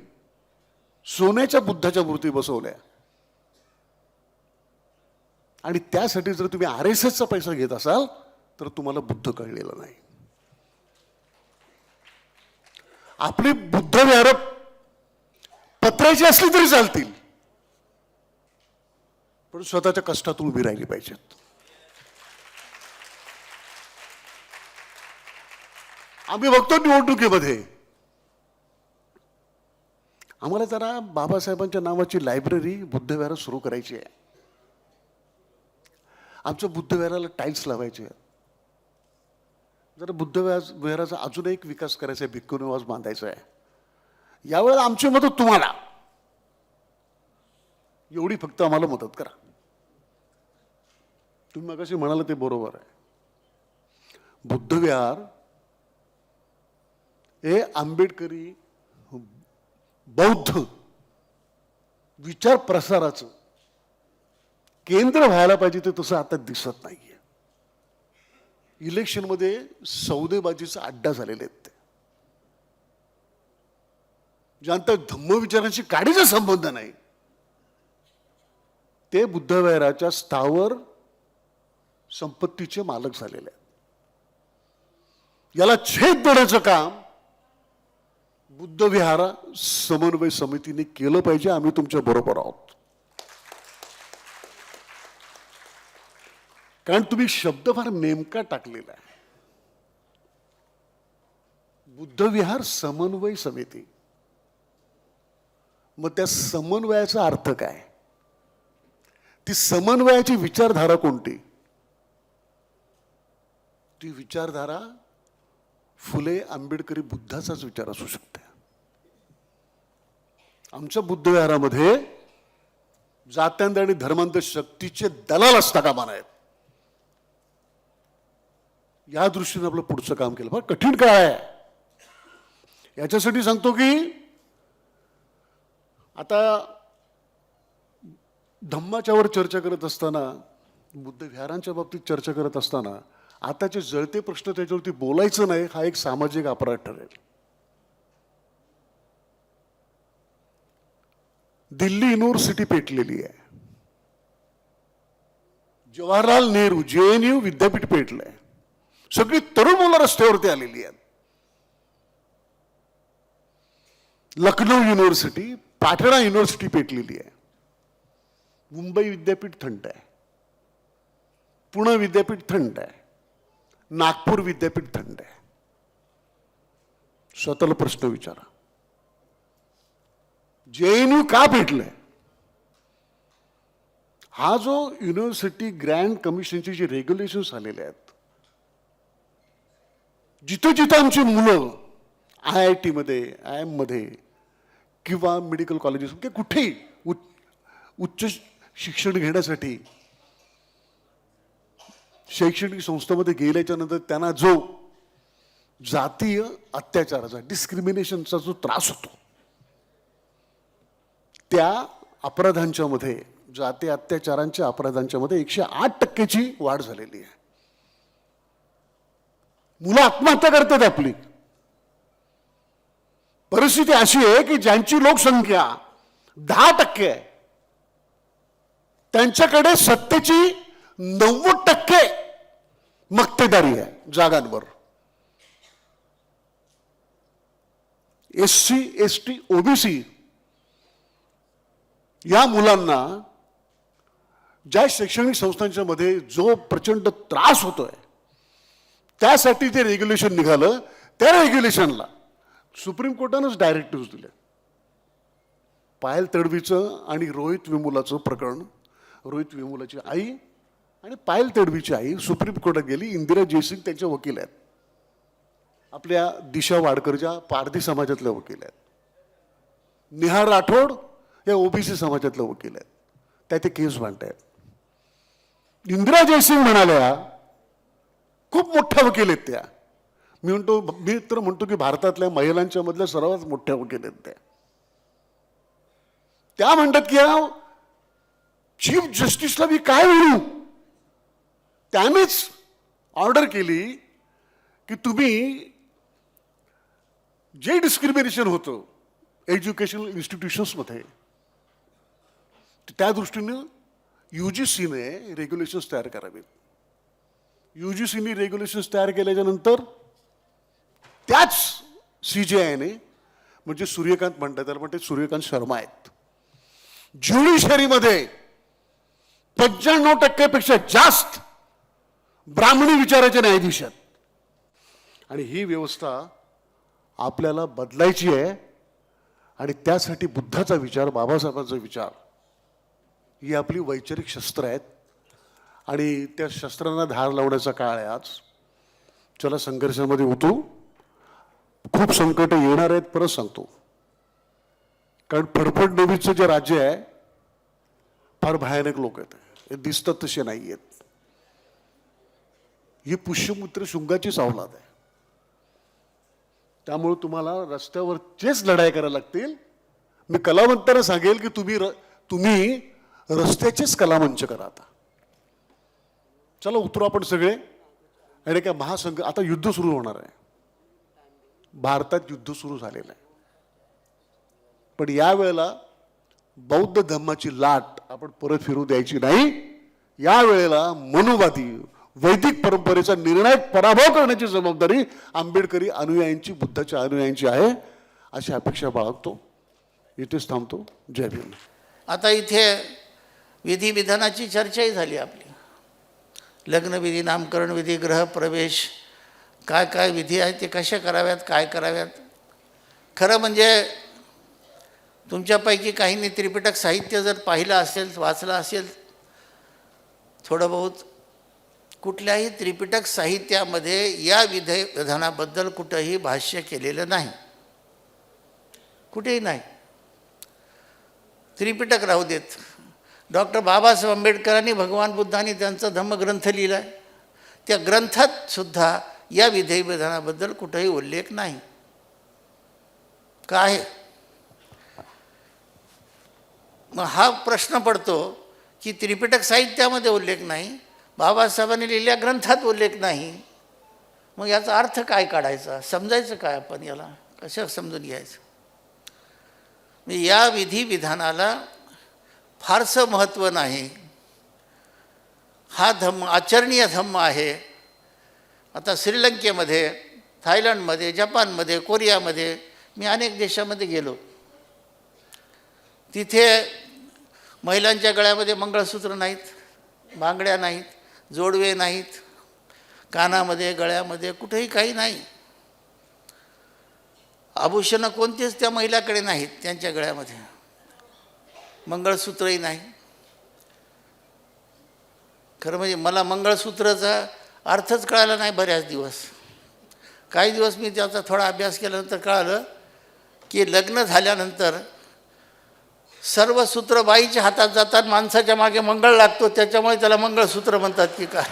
सोन्याच्या बुद्धाच्या मूर्ती बसवल्या, आणि त्यासाठी जर तुम्ही RSSचा पैसा घेत असाल तर तुम्हाला बुद्ध कळलेला नाही. आपली बुद्धविहार पत्र्याची असली तरी चालतील, पण स्वतःच्या कष्टातून उभी राहिली पाहिजेत. आम्ही बघतो निवडणुकीमध्ये आम्हाला जरा बाबासाहेबांच्या नावाची लायब्ररी बुद्धविहारात सुरू करायची आहे. आमच्या बुद्धविहाराला टाईल्स लावायचे आहेत. जरा बुद्धविहाराचा अजून एक विकास करायचा आहे, भिक्खू निवास बांधायचा आहे. यावेळेला आमची मदत तुम्हाला, एवढी फक्त आम्हाला मदत करा. तुम्ही मगाशी म्हणाला ते बरोबर आहे. बुद्धविहार हे आंबेडकरी बौद्ध विचार प्रसाराचं केंद्र व्हायला पाहिजे, ते तसं आता दिसत नाहीये. इलेक्शनमध्ये सौदेबाजीचा अड्डा झालेले आहेत. ज्यांचा धम्मविचारांशी काडीचा संबंध नाही ते बुद्धविहाराच्या स्थावर संपत्तीचे मालक झालेले आहेत. याला छेद देण्याचं काम बुद्धविहार समन्वय समितीने केलं पाहिजे. आम्ही तुमच्या बरोबर आहोत. कारण तुम्ही शब्द फार नेमका टाकलेला आहे. बुद्धविहार समन्वय समिती, मग त्या समन्वयाचा अर्थ काय? ती समन्वयाची विचारधारा कोणती? ती विचारधारा फुले आंबेडकरी बुद्धाचाच विचार असू शकते. आमच्या बुद्धविहारामध्ये जात्यांध आणि धर्मांध शक्तीचे दलाल असता कामा नयेत. या दृष्टीने आपलं पुढचं काम केलं. फार कठीण काळ आहे. याच्यासाठी सांगतो की आता धम्माच्यावर चर्चा करत असताना, बुद्धविहारांच्या बाबतीत चर्चा करत असताना आताचे जळते प्रश्न त्याच्यावरती बोलायचं नाही, हा एक सामाजिक अपराध ठरेल. दिल्ली युनिव्हर्सिटी पेटलेली आहे. जवाहरलाल नेहरू JNU विद्यापीठ पेटलंय. सगळी तरुण मुलं रस्त्यावरती आलेली आहेत. लखनौ युनिव्हर्सिटी, पाटणा युनिव्हर्सिटी पेटलेली आहे. मुंबई विद्यापीठ थंड आहे. पुणे विद्यापीठ थंड आहे. नागपूर विद्यापीठ थंड आहे. स्वतःला प्रश्न विचारा, JNU का पेटलंय? हा जो युनिव्हर्सिटी ग्रँड कमिशनचे जे रेग्युलेशन्स आलेले आहेत, जिथं जिथं आमची मुलं IIT मध्ये, IIM मध्ये किंवा मेडिकल कॉलेजेस किंवा कुठेही उच्च शिक्षण घेण्यासाठी शैक्षणिक संस्थेमध्ये गेल्याच्या नंतर त्यांना जो जातीय अत्याचाराचा, डिस्क्रिमिनेशनचा जो त्रास होतो, त्या अपराधांच्या मध्ये, जाती अत्याचारांच्या अपराधांच्या मध्ये 108% वाढ झालेली आहे. मुलं आत्महत्या करतात. आपली परिस्थिती अशी आहे की ज्यांची लोकसंख्या 10% आहे, त्यांच्याकडे सत्तेची 90% मक्तेदारी आहे जागांवर. SC, ST, OBC या मुलांना ज्या शैक्षणिक संस्थांच्या मध्ये जो प्रचंड त्रास होतोय, त्यासाठी जे रेग्युलेशन निघालं, त्या रेग्युलेशनला सुप्रीम कोर्टानंच डायरेक्टिव्ह दिले. पायल तडवीचं आणि रोहित वेमुलाचं प्रकरण, रोहित वेमुलाची आई आणि पायल तडवीची आई सुप्रीम कोर्टात गेली. इंदिरा जयसिंग त्यांच्या वकील आहेत. आपल्या दिशा वाडकरच्या पारधी समाजातल्या वकील आहेत. निहार राठोड हे ओबीसी समाजातले वकील आहेत, त्या ते केस मांडतायत. इंदिरा जयसिंग म्हणाल्या, खूप मोठ्या वकील आहेत त्या. मी तर म्हणतो की भारतातल्या महिलांच्या मधल्या सर्वात मोठ्या वकील आहेत त्या म्हणतात की चीफ जस्टिसला मी काय म्हणू. त्यानेच ऑर्डर केली की तुम्ही जे डिस्क्रिमिनेशन होतं एज्युकेशनल इन्स्टिट्यूशन्समध्ये, त्या दृष्टीनं UGCने रेग्युलेशन्स तयार करावेत. UGCने रेग्युलेशन्स तयार केल्याच्या नंतर त्याच CJIने, म्हणजे सूर्यकांत म्हणतात त्याला, म्हणते सूर्यकांत शर्मा आहेत, ज्युडिशरीमध्ये 95% जास्त ब्राह्मणी विचाराचे न्यायाधीश आहेत. आणि ही व्यवस्था आपल्याला बदलायची आहे. आणि त्यासाठी बुद्धाचा विचार, बाबासाहेबांचा विचार, ही आपली वैचारिक शस्त्र आहेत. आणि त्या शस्त्रांना धार लावण्याचा काळ आहे आज. चला संघर्षामध्ये उतरू. खूप संकट येणार आहेत, परत सांगतो. कारण फडफडणवीचं जे राज्य आहे फार भयानक लोक आहेत, हे दिसतात तसे नाही आहेत. ही पुष्यमुत्र शुंगाचीच अवलाद आहे. त्यामुळे तुम्हाला रस्त्यावरचेच लढाई करायला लागतील. मी कलावंतांना सांगेल की तुम्ही रस्त्याचेच कलामंच करा. आता चला उतरू आपण सगळे. आणि काय महासंघ, आता युद्ध सुरू होणार आहे. भारतात युद्ध सुरू झालेलं आहे. पण यावेळेला बौद्ध धर्माची लाट आपण परत फिरू द्यायची नाही. यावेळेला मनुवादी वैदिक परंपरेचा निर्णायक पराभव करण्याची जबाबदारी आंबेडकरी अनुयायांची, बुद्धाच्या अनुयायांची आहे, अशी अपेक्षा बाळगतो. इथेच थांबतो. जय भीम. आता इथे विधिविधानाची चर्चाही झाली आपली. लग्नविधी, नामकरणविधी, गृहप्रवेश, काय काय विधी आहेत ते कशा कराव्यात, काय कराव्यात. खरं म्हणजे तुमच्यापैकी काहींनी त्रिपिटक साहित्य जर पाहिलं असेल, वाचलं असेल थोडं बहुत, कुठल्याही त्रिपिटक साहित्यामध्ये या विधानाबद्दल कुठंही भाष्य केलेलं नाही, कुठेही नाही. त्रिपिटक राहू देत, डॉक्टर बाबासाहेब आंबेडकरांनी, भगवान बुद्धांनी त्यांचा धम्मग्रंथ लिहिला आहे, त्या ग्रंथात सुद्धा या विधानाबद्दल कुठेही उल्लेख नाही. काय मग हा प्रश्न पडतो की त्रिपिटक साहित्यामध्ये उल्लेख नाही, बाबासाहेबांनी लिहिलेल्या ग्रंथात उल्लेख नाही, मग याचा अर्थ काय काढायचा, समजायचं काय आपण, याला कसं समजून घ्यायचं. या विधानाला फारसं महत्त्व नाही. हा धम्म आचरणीय धम्म आहे. आता श्रीलंकेमध्ये, थायलंडमध्ये, जपानमध्ये, कोरियामध्ये, मी अनेक देशामध्ये गेलो. तिथे महिलांच्या गळ्यामध्ये मंगळसूत्र नाहीत, बांगड्या नाहीत, जोडवे नाहीत, कानामध्ये, गळ्यामध्ये कुठेही काही नाही. आभूषणं कोणतेच त्या महिलाकडे नाहीत, त्यांच्या गळ्यामध्ये मंगळसूत्रही नाही. खरं म्हणजे मला मंगळसूत्राचा अर्थच कळाला नाही बऱ्याच दिवस. काही दिवस मी त्याचा थोडा अभ्यास केल्यानंतर कळालं की लग्न झाल्यानंतर सर्व सूत्र बाईच्या हातात जातात, माणसाच्या मागे मंगळ लागतो, त्याच्यामुळे त्याला मंगळसूत्र म्हणतात की काय.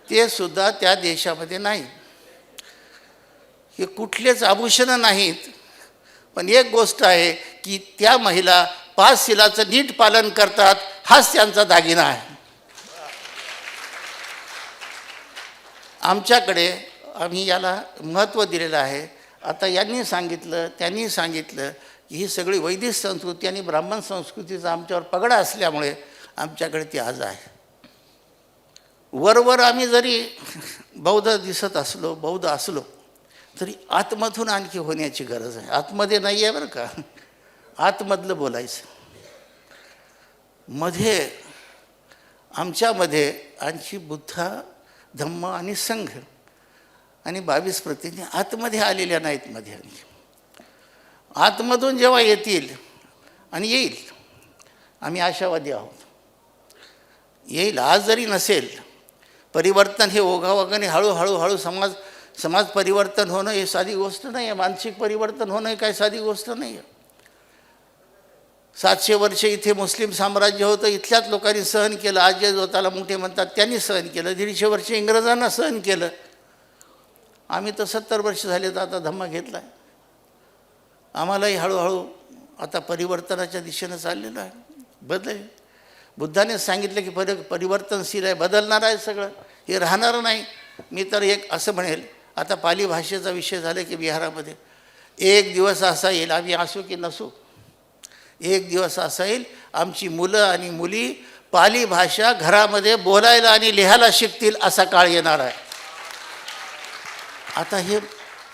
ते सुद्धा त्या देशामध्ये नाही. हे कुठलेच आभूषणं नाहीत. पण एक गोष्ट आहे की त्या महिला 5 शिलाचं नीट पालन करतात, हाच त्यांचा दागिना आहे. आमच्याकडे आम्ही याला महत्त्व दिलेलं आहे. आता यांनी सांगितलं, त्यांनी सांगितलं की ही सगळी वैदिक संस्कृती आणि ब्राह्मण संस्कृतीचा आमच्यावर पगडा असल्यामुळे आमच्याकडे ती आज आहे. वरवर आम्ही जरी बौद्ध दिसत असलो, बौद्ध असलो, तरी आतमधून आणखी होण्याची गरज आहे. आतमध्ये नाही आहे बरं का, आतमधलं बोलायचं. मध्ये आमच्यामध्ये आणखी बुद्ध, धम्म आणि संघ आणि 22 प्रतिनिधी आतमध्ये आलेल्या नाहीत. मध्ये आतमधून जेव्हा येतील आणि येईल, आम्ही आशावादी आहोत, येईल. आज जरी नसेल परिवर्तन हे ओघाओघाने हळूहळू समाज परिवर्तन होणं हे साधी गोष्ट नाही आहे. मानसिक परिवर्तन होणं हे काही साधी गोष्ट नाही आहे. 700 वर्ष इथे मुस्लिम साम्राज्य होतं, इथल्याच लोकांनी सहन केलं. आज जे स्वतःला मोठे म्हणतात त्यांनी सहन केलं. 150 वर्ष इंग्रजांना सहन केलं. आम्ही तर 70 वर्ष झाले तर आता धम्मा घेतला आहे. आम्हालाही हळूहळू आता परिवर्तनाच्या दिशेनं चाललेलं आहे. बदल बुद्धाने सांगितलं की परिवर्तनशील आहे, बदलणार आहे सगळं, हे राहणार नाही. मी तर एक असं म्हणेल, आता पाली भाषेचा विषय झाला की बिहारामध्ये एक दिवस असा येईल, आम्ही असू की नसू, एक दिवस असा येईल आमची मुलं आणि मुली पाली भाषा घरामध्ये बोलायला आणि लिहायला शिकतील असा काळ येणार आहे. आता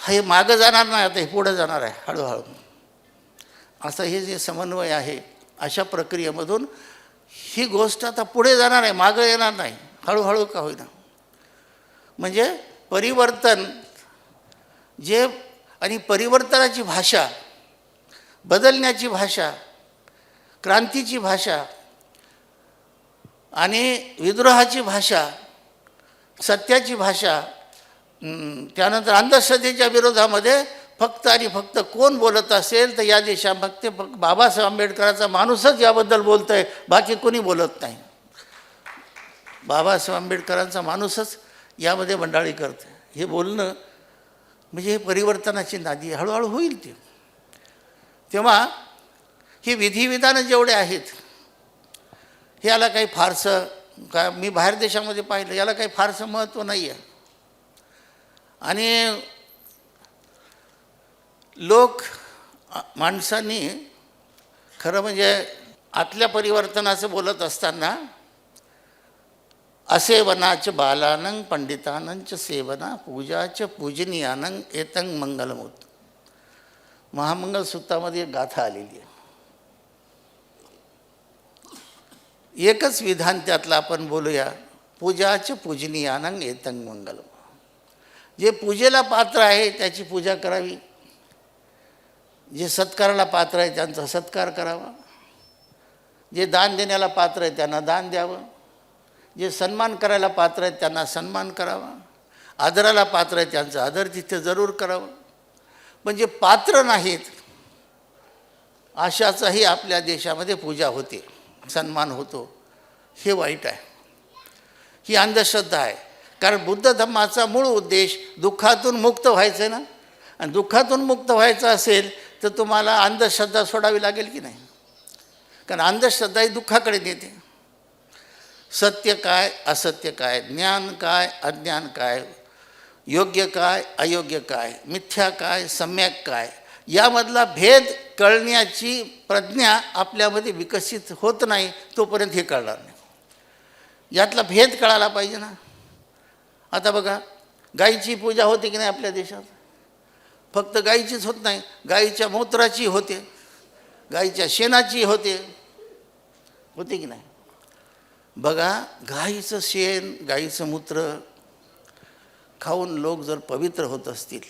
हे मागं जाणार नाही, आता हे पुढं जाणार आहे हळूहळू. असं हे जे समन्वय आहे, अशा प्रक्रियेमधून ही गोष्ट आता पुढे जाणार आहे, मागं येणार नाही, हळूहळू का होईना. म्हणजे परिवर्तन जे आणि परिवर्तनाची भाषा, बदलण्याची भाषा, क्रांतीची भाषा आणि विद्रोहाची भाषा, सत्याची भाषा, त्यानंतर अंधश्रद्धेच्या विरोधामध्ये फक्त आणि फक्त कोण बोलत असेल तर या देशामध्ये फक्त बाबासाहेब आंबेडकरांचा माणूसच याबद्दल बोलत आहे, बाकी कोणी बोलत नाही. बाबासाहेब आंबेडकरांचा माणूसच यामध्ये मंडाळी करते. हे बोलणं म्हणजे हे परिवर्तनाची नादी हळूहळू होईल ते. तेव्हा हे विधिविधानं जेवढे आहेत याला काही फारसं काय, मी बाहेर देशामध्ये पाहिलं, याला काही फारसं महत्त्व नाही आहे. आणि माणसांनी खरं म्हणजे आतल्या परिवर्तनाचं बोलत असताना असेवनाच बालानंग पंडितानंच सेवना पूजाच पूजनीयानंग एतंग मंगलमूत. महामंगल सूत्रामध्ये एक गाथा आलेली आहे. एकच विधान त्यातलं आपण बोलूया, पूजाच पूजनीयानंग एतंग मंगलम. जे पूजेला पात्र आहे त्याची पूजा करावी, जे सत्काराला पात्र आहे त्यांचा सत्कार करावा, जे दान देण्याला पात्र आहे त्यांना दान द्यावं, जे सन्मान करायला पात्र आहेत त्यांना सन्मान करावा, आदराला पात्र आहे त्यांचा आदर तिथे जरूर करावं. पण जे पात्र नाहीत अशाचाही आपल्या देशामध्ये पूजा होते, सन्मान होतो, हे वाईट आहे. ही अंधश्रद्धा आहे. कारण बुद्ध धम्माचा मूळ उद्देश दुःखातून मुक्त व्हायचं आहे ना, आणि दुःखातून मुक्त व्हायचं असेल तर तुम्हाला अंधश्रद्धा सोडावी लागेल की नाही. कारण अंधश्रद्धा ही दुःखाकडे नेते. सत्य काय, असत्य काय, ज्ञान काय, अज्ञान काय, योग्य काय, अयोग्य काय, मिथ्या काय, सम्यक काय, यामधला भेद कळण्याची प्रज्ञा आपल्यामध्ये विकसित होत नाही तोपर्यंत हे कळणार नाही. यातला भेद कळायला पाहिजे ना. आता बघा, गाईची पूजा होते की नाही आपल्या देशात. फक्त गाईचीच होत नाही, गाईच्या मूत्राची होते, गाईच्या शेणाची होते की नाही. बघा, गाईचं शेण, गाईचं मूत्र खाऊन लोक जर पवित्र होत असतील,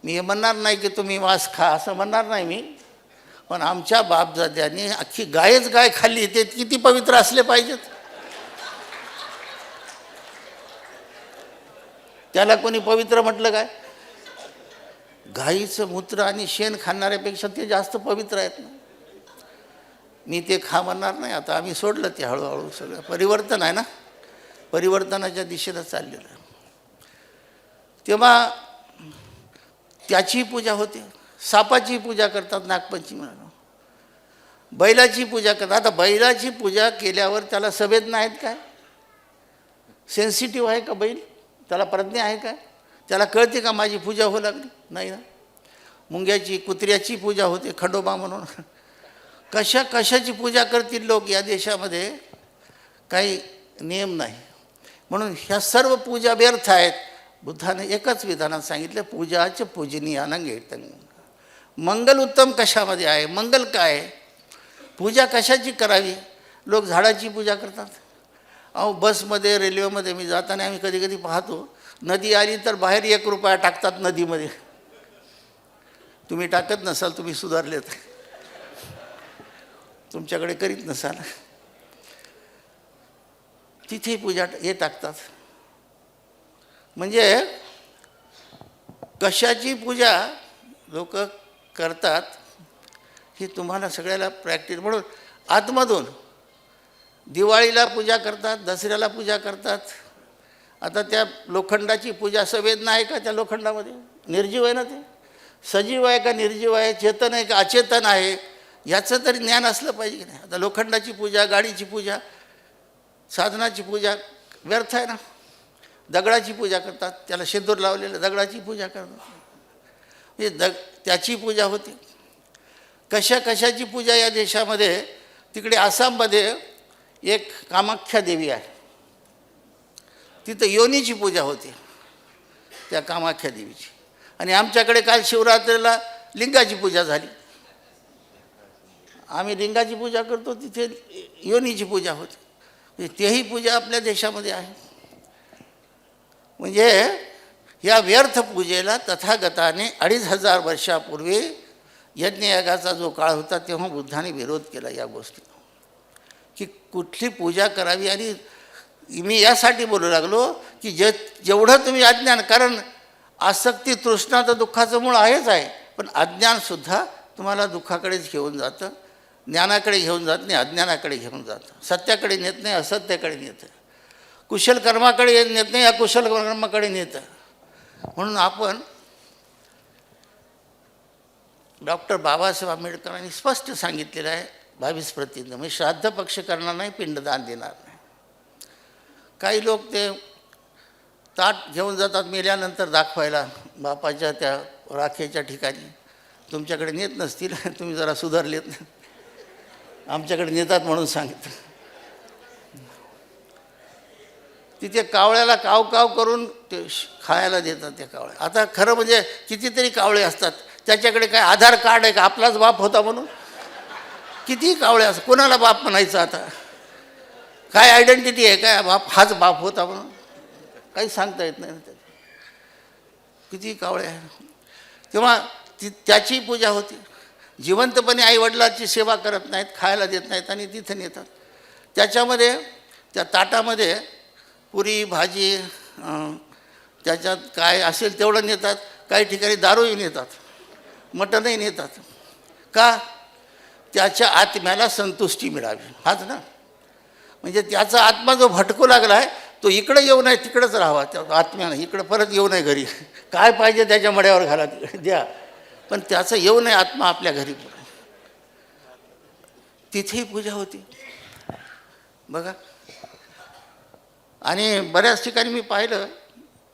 मी हे म्हणणार नाही की तुम्ही मांस खा असं म्हणणार नाही मी, पण आमच्या बापदाद्यांनी अख्खी गाय खाल्ली, ते किती पवित्र असले पाहिजेत. त्याला कोणी पवित्र म्हटलं काय? गाईचं मूत्र आणि शेण खाणाऱ्यापेक्षा ते जास्त पवित्र आहेत ना. मी ते खा म्हणणार नाही. आता आम्ही सोडलं ते हळूहळू. सगळं परिवर्तन आहे ना, परिवर्तनाच्या दिशेनं चाललेलं आहे. तेव्हा त्याची पूजा होते. सापाची पूजा करतात नागपंचमीला, बैलाची पूजा करतात. आता बैलाची पूजा केल्यावर त्याला संवेदना आहेत काय? सेन्सिटिव्ह आहे का बैल? त्याला प्रज्ञा आहे काय? त्याला कळते का माझी पूजा होऊ लागली? नाही ना. मुंग्याची, कुत्र्याची पूजा होते खंडोबा म्हणून. कशाची पूजा करतील लोक या देशामध्ये? काही नियम नाही. म्हणून ह्या सर्व पूजा व्यर्थ आहेत. बुद्धाने एकच विधानात सांगितलं, पूजाच पूजनीयानं घेतं. मंगल उत्तम कशामध्ये आहे? मंगल काय आहे? पूजा कशाची करावी? लोक झाडाची पूजा करतात. अहो, बसमध्ये, रेल्वेमध्ये मी जाताना आम्ही कधी कधी पाहतो, नदी आली तर बाहेर 1 रुपया टाकतात नदीमध्ये. तुम्ही टाकत नसाल, तुम्ही सुधारलेत, तुमच्याकडे करीत नसाल. तिथे पूजा हे टाकतात. म्हणजे कशाची पूजा लोक करतात ही तुम्हाला सगळ्याला प्रॅक्टिस, म्हणून आतमधून दिवाळीला पूजा करतात, दसऱ्याला पूजा करतात. आता त्या लोखंडाची पूजा संवेदना आहे का त्या लोखंडामध्ये? निर्जीव आहे ना ते, सजीव आहे का निर्जीव आहे, चेतन आहे का अचेतन आहे, याचं तरी ज्ञान असलं पाहिजे की नाही. आता लोखंडाची पूजा, गाडीची पूजा, साधनाची पूजा व्यर्थ आहे ना. दगडाची पूजा करतात, त्याला शेंदूर लावलेलं दगडाची पूजा करतात, म्हणजे त्याची पूजा होते. कशाची पूजा या देशामध्ये, तिकडे आसाममध्ये एक कामाख्या देवी आहे, तिथं योनीची पूजा होते त्या कामाख्या देवीची. आणि आमच्याकडे काल शिवरात्रीला लिंगाची पूजा झाली. आम्ही लिंगाची पूजा करतो, तिथे योनीची पूजा होते. म्हणजे तेही पूजा आपल्या देशामध्ये आहे. म्हणजे या व्यर्थ पूजेला तथागताने 2500 वर्षापूर्वी यज्ञयागाचा जो काळ होता तेव्हा बुद्धाने विरोध केला या गोष्टी, की कुठली पूजा करावी. आणि मी यासाठी बोलू लागलो की जेवढं तुम्ही अज्ञान, कारण आसक्ती तृष्णा तर दुःखाचं मूळ आहेच आहे, पण अज्ञानसुद्धा तुम्हाला दुःखाकडेच घेऊन जातं, ज्ञानाकडे घेऊन जात नाही, अज्ञानाकडे घेऊन जातं. सत्याकडे नेत नाही, असत्याकडे नेतं. कुशल कर्माकडे नेत नाही, अकुशल कर्माकडे नेतं. म्हणून आपण डॉक्टर बाबासाहेब आंबेडकरांनी स्पष्ट सांगितलेलं आहे 22 प्रतिज्ञा, म्हणजे श्राद्ध पक्ष करणार नाही, पिंडदान देणार नाही. काही लोक ते ताट घेऊन जातात मेल्यानंतर दाखवायला बापाच्या त्या राखेच्या ठिकाणी. तुमच्याकडे नेत नसतील, तुम्ही जरा सुधारलेत, आमच्याकडे नेतात म्हणून सांगितलं. तिथे कावळ्याला काव काव करून ते खायला देतात त्या कावळ्या. आता खरं म्हणजे कितीतरी कावळे असतात, त्याच्याकडे काय आधार कार्ड आहे का आपलाच बाप होता म्हणून? किती कावळे असतात, कोणाला बाप म्हणायचं आता? काय आयडेंटिटी आहे काय, बाप हाच बाप होता म्हणून? काही सांगता येत नाही. किती कावळे आहे. तेव्हा त्याची पूजा होती. जिवंतपणे आईवडिलांची सेवा करत नाहीत, खायला देत नाहीत आणि तिथं नेतात. त्याच्यामध्ये त्या ताटामध्ये पुरी भाजी, त्याच्यात काय असेल तेवढं नेतात. काही ठिकाणी दारूही नेतात, मटणही नेतात. का? त्याच्या आत्म्याला संतुष्टी मिळावी, हाच ना. म्हणजे त्याचा आत्मा जो भटकू लागला आहे तो इकडे येऊ नये, तिकडेच राहावा. त्या आत्म्यानं इकडं परत येऊ नये घरी. काय पाहिजे त्याच्या मड्यावर घाला, द्या, पण त्याचं येऊ नये आत्मा आपल्या घरी. तिथेही पूजा होती बघा. आणि बऱ्याच ठिकाणी मी पाहिलं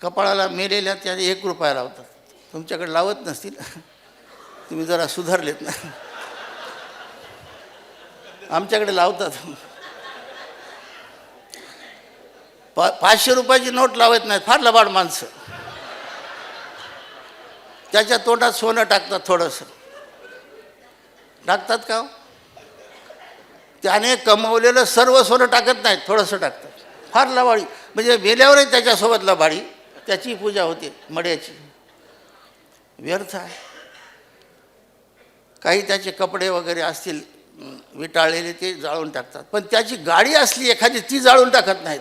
कपाळाला मेलेल्या त्या 1 रुपया लावतात. तुमच्याकडे लावत नसतील, तुम्ही जरा सुधारलेत ना. आमच्याकडे लावतात. 500 रुपयाची नोट लावत नाहीत, फार लबाड माणसं. त्याच्या तोंडात सोनं टाकतात, थोडंसं टाकतात का? त्याने कमवलेलं सर्व सोनं टाकत नाहीत, थोडंसं टाकतात. फार लबाडी, म्हणजे मेल्यावरही त्याच्यासोबत लबाडी. त्याची पूजा होते मड्याची. व्यर्थ आहे. काही त्याचे कपडे वगैरे असतील विटाळलेले ते जाळून टाकतात, पण त्याची गाडी असली एखादी ती जाळून टाकत नाहीत.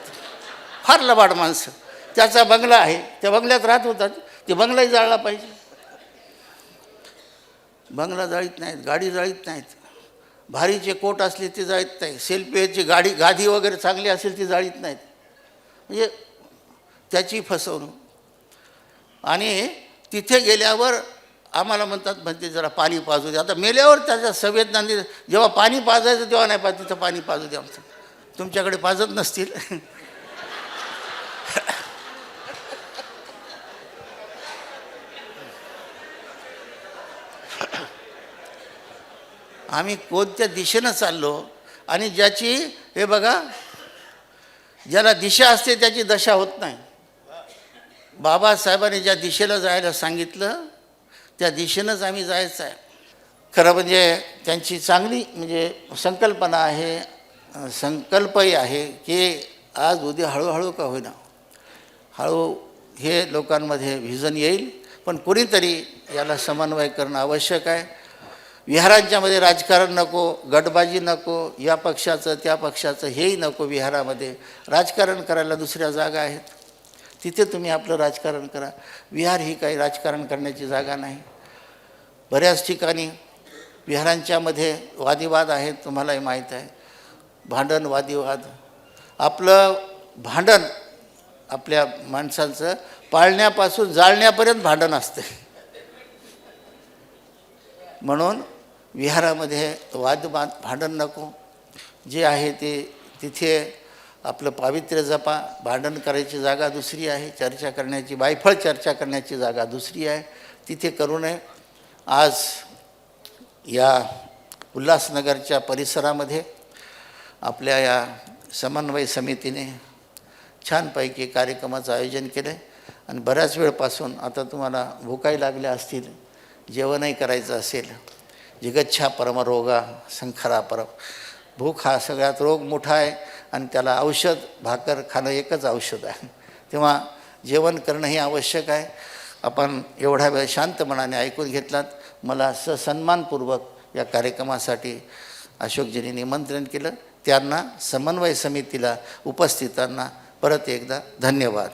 फार लबाड माणसं. त्याचा बंगला आहे, त्या बंगल्यात राहत होतात, ते बंगलाही जाळला पाहिजे. बंगला जाळीत नाहीत, गाडी जाळीत नाहीत. भारीचे कोट असले ते जाळीत नाही. सेल्फीची गादी वगैरे चांगली असेल ती जाळीत नाहीत. म्हणजे त्याची फसवणूक. आणि तिथे गेल्यावर आम्हाला म्हणतात म्हणजे जरा पाणी पाजू द्या. आता मेल्यावर त्याच्या संवेदनांनी जेव्हा पाणी पाजायचं तेव्हा नाही पाहिजे, तिथं पाणी पाजू द्या आमचं. तुमच्याकडे पाजत नसतील. आम्ही कोणत्या दिशेनं चाललो आणि ज्याची, हे बघा, ज्याला दिशा असते त्याची दशा होत नाही. बाबासाहेबांनी ज्या दिशेला जायला सांगितलं त्या दिशेनंच आम्ही जायचं आहे. खरं म्हणजे त्यांची चांगली म्हणजे संकल्पना आहे, संकल्पही आहे की आज उद्या हळूहळू का होईना हळू हे लोकांमध्ये व्हिजन येईल. पण कोणीतरी याला समन्वय करणं आवश्यक आहे. विहारांच्यामध्ये राजकारण नको, गटबाजी नको, या पक्षाचं त्या पक्षाचं हेही नको. विहारामध्ये राजकारण करायला दुसऱ्या जागा आहेत, तिथे तुम्ही आपलं राजकारण करा. विहार ही काही राजकारण करण्याची जागा नाही. बऱ्याच ठिकाणी विहारांच्यामध्ये वादिवाद आहेत, तुम्हालाही माहीत आहे. भांडण वादिवाद, आपलं भांडण आपल्या माणसांचं पाळण्यापासून जाळण्यापर्यंत भांडण असते. म्हणून विहारामध्ये वादवाद भांडण नको. जे आहे ते तिथे आपलं पावित्र्य जपा. भांडण करायची जागा दुसरी आहे, चर्चा करण्याची, वायफळ चर्चा करण्याची जागा दुसरी आहे, तिथे करू नये. आज या उल्हासनगरच्या परिसरामध्ये आपल्या या समन्वय समितीने छानपैकी कार्यक्रमाचं आयोजन केलं आहे. आणि बऱ्याच वेळपासून आता तुम्हाला भुकाही लागल्या असतील, जेवणही करायचं असेल. जिगच्छा परमरोगा संखरा परम. भूक हा सगळ्यात रोग मोठा आहे आणि त्याला औषध भाकर खाणं एकच औषध आहे. तेव्हा जेवण करणं हे आवश्यक आहे. आपण एवढा वेळ शांत मनाने ऐकून घेतलात. मला सन्मानपूर्वक या कार्यक्रमासाठी अशोकजींनी निमंत्रण केलं. त्यांना समन्वय समितीला उपस्थितांना परत एकदा धन्यवाद.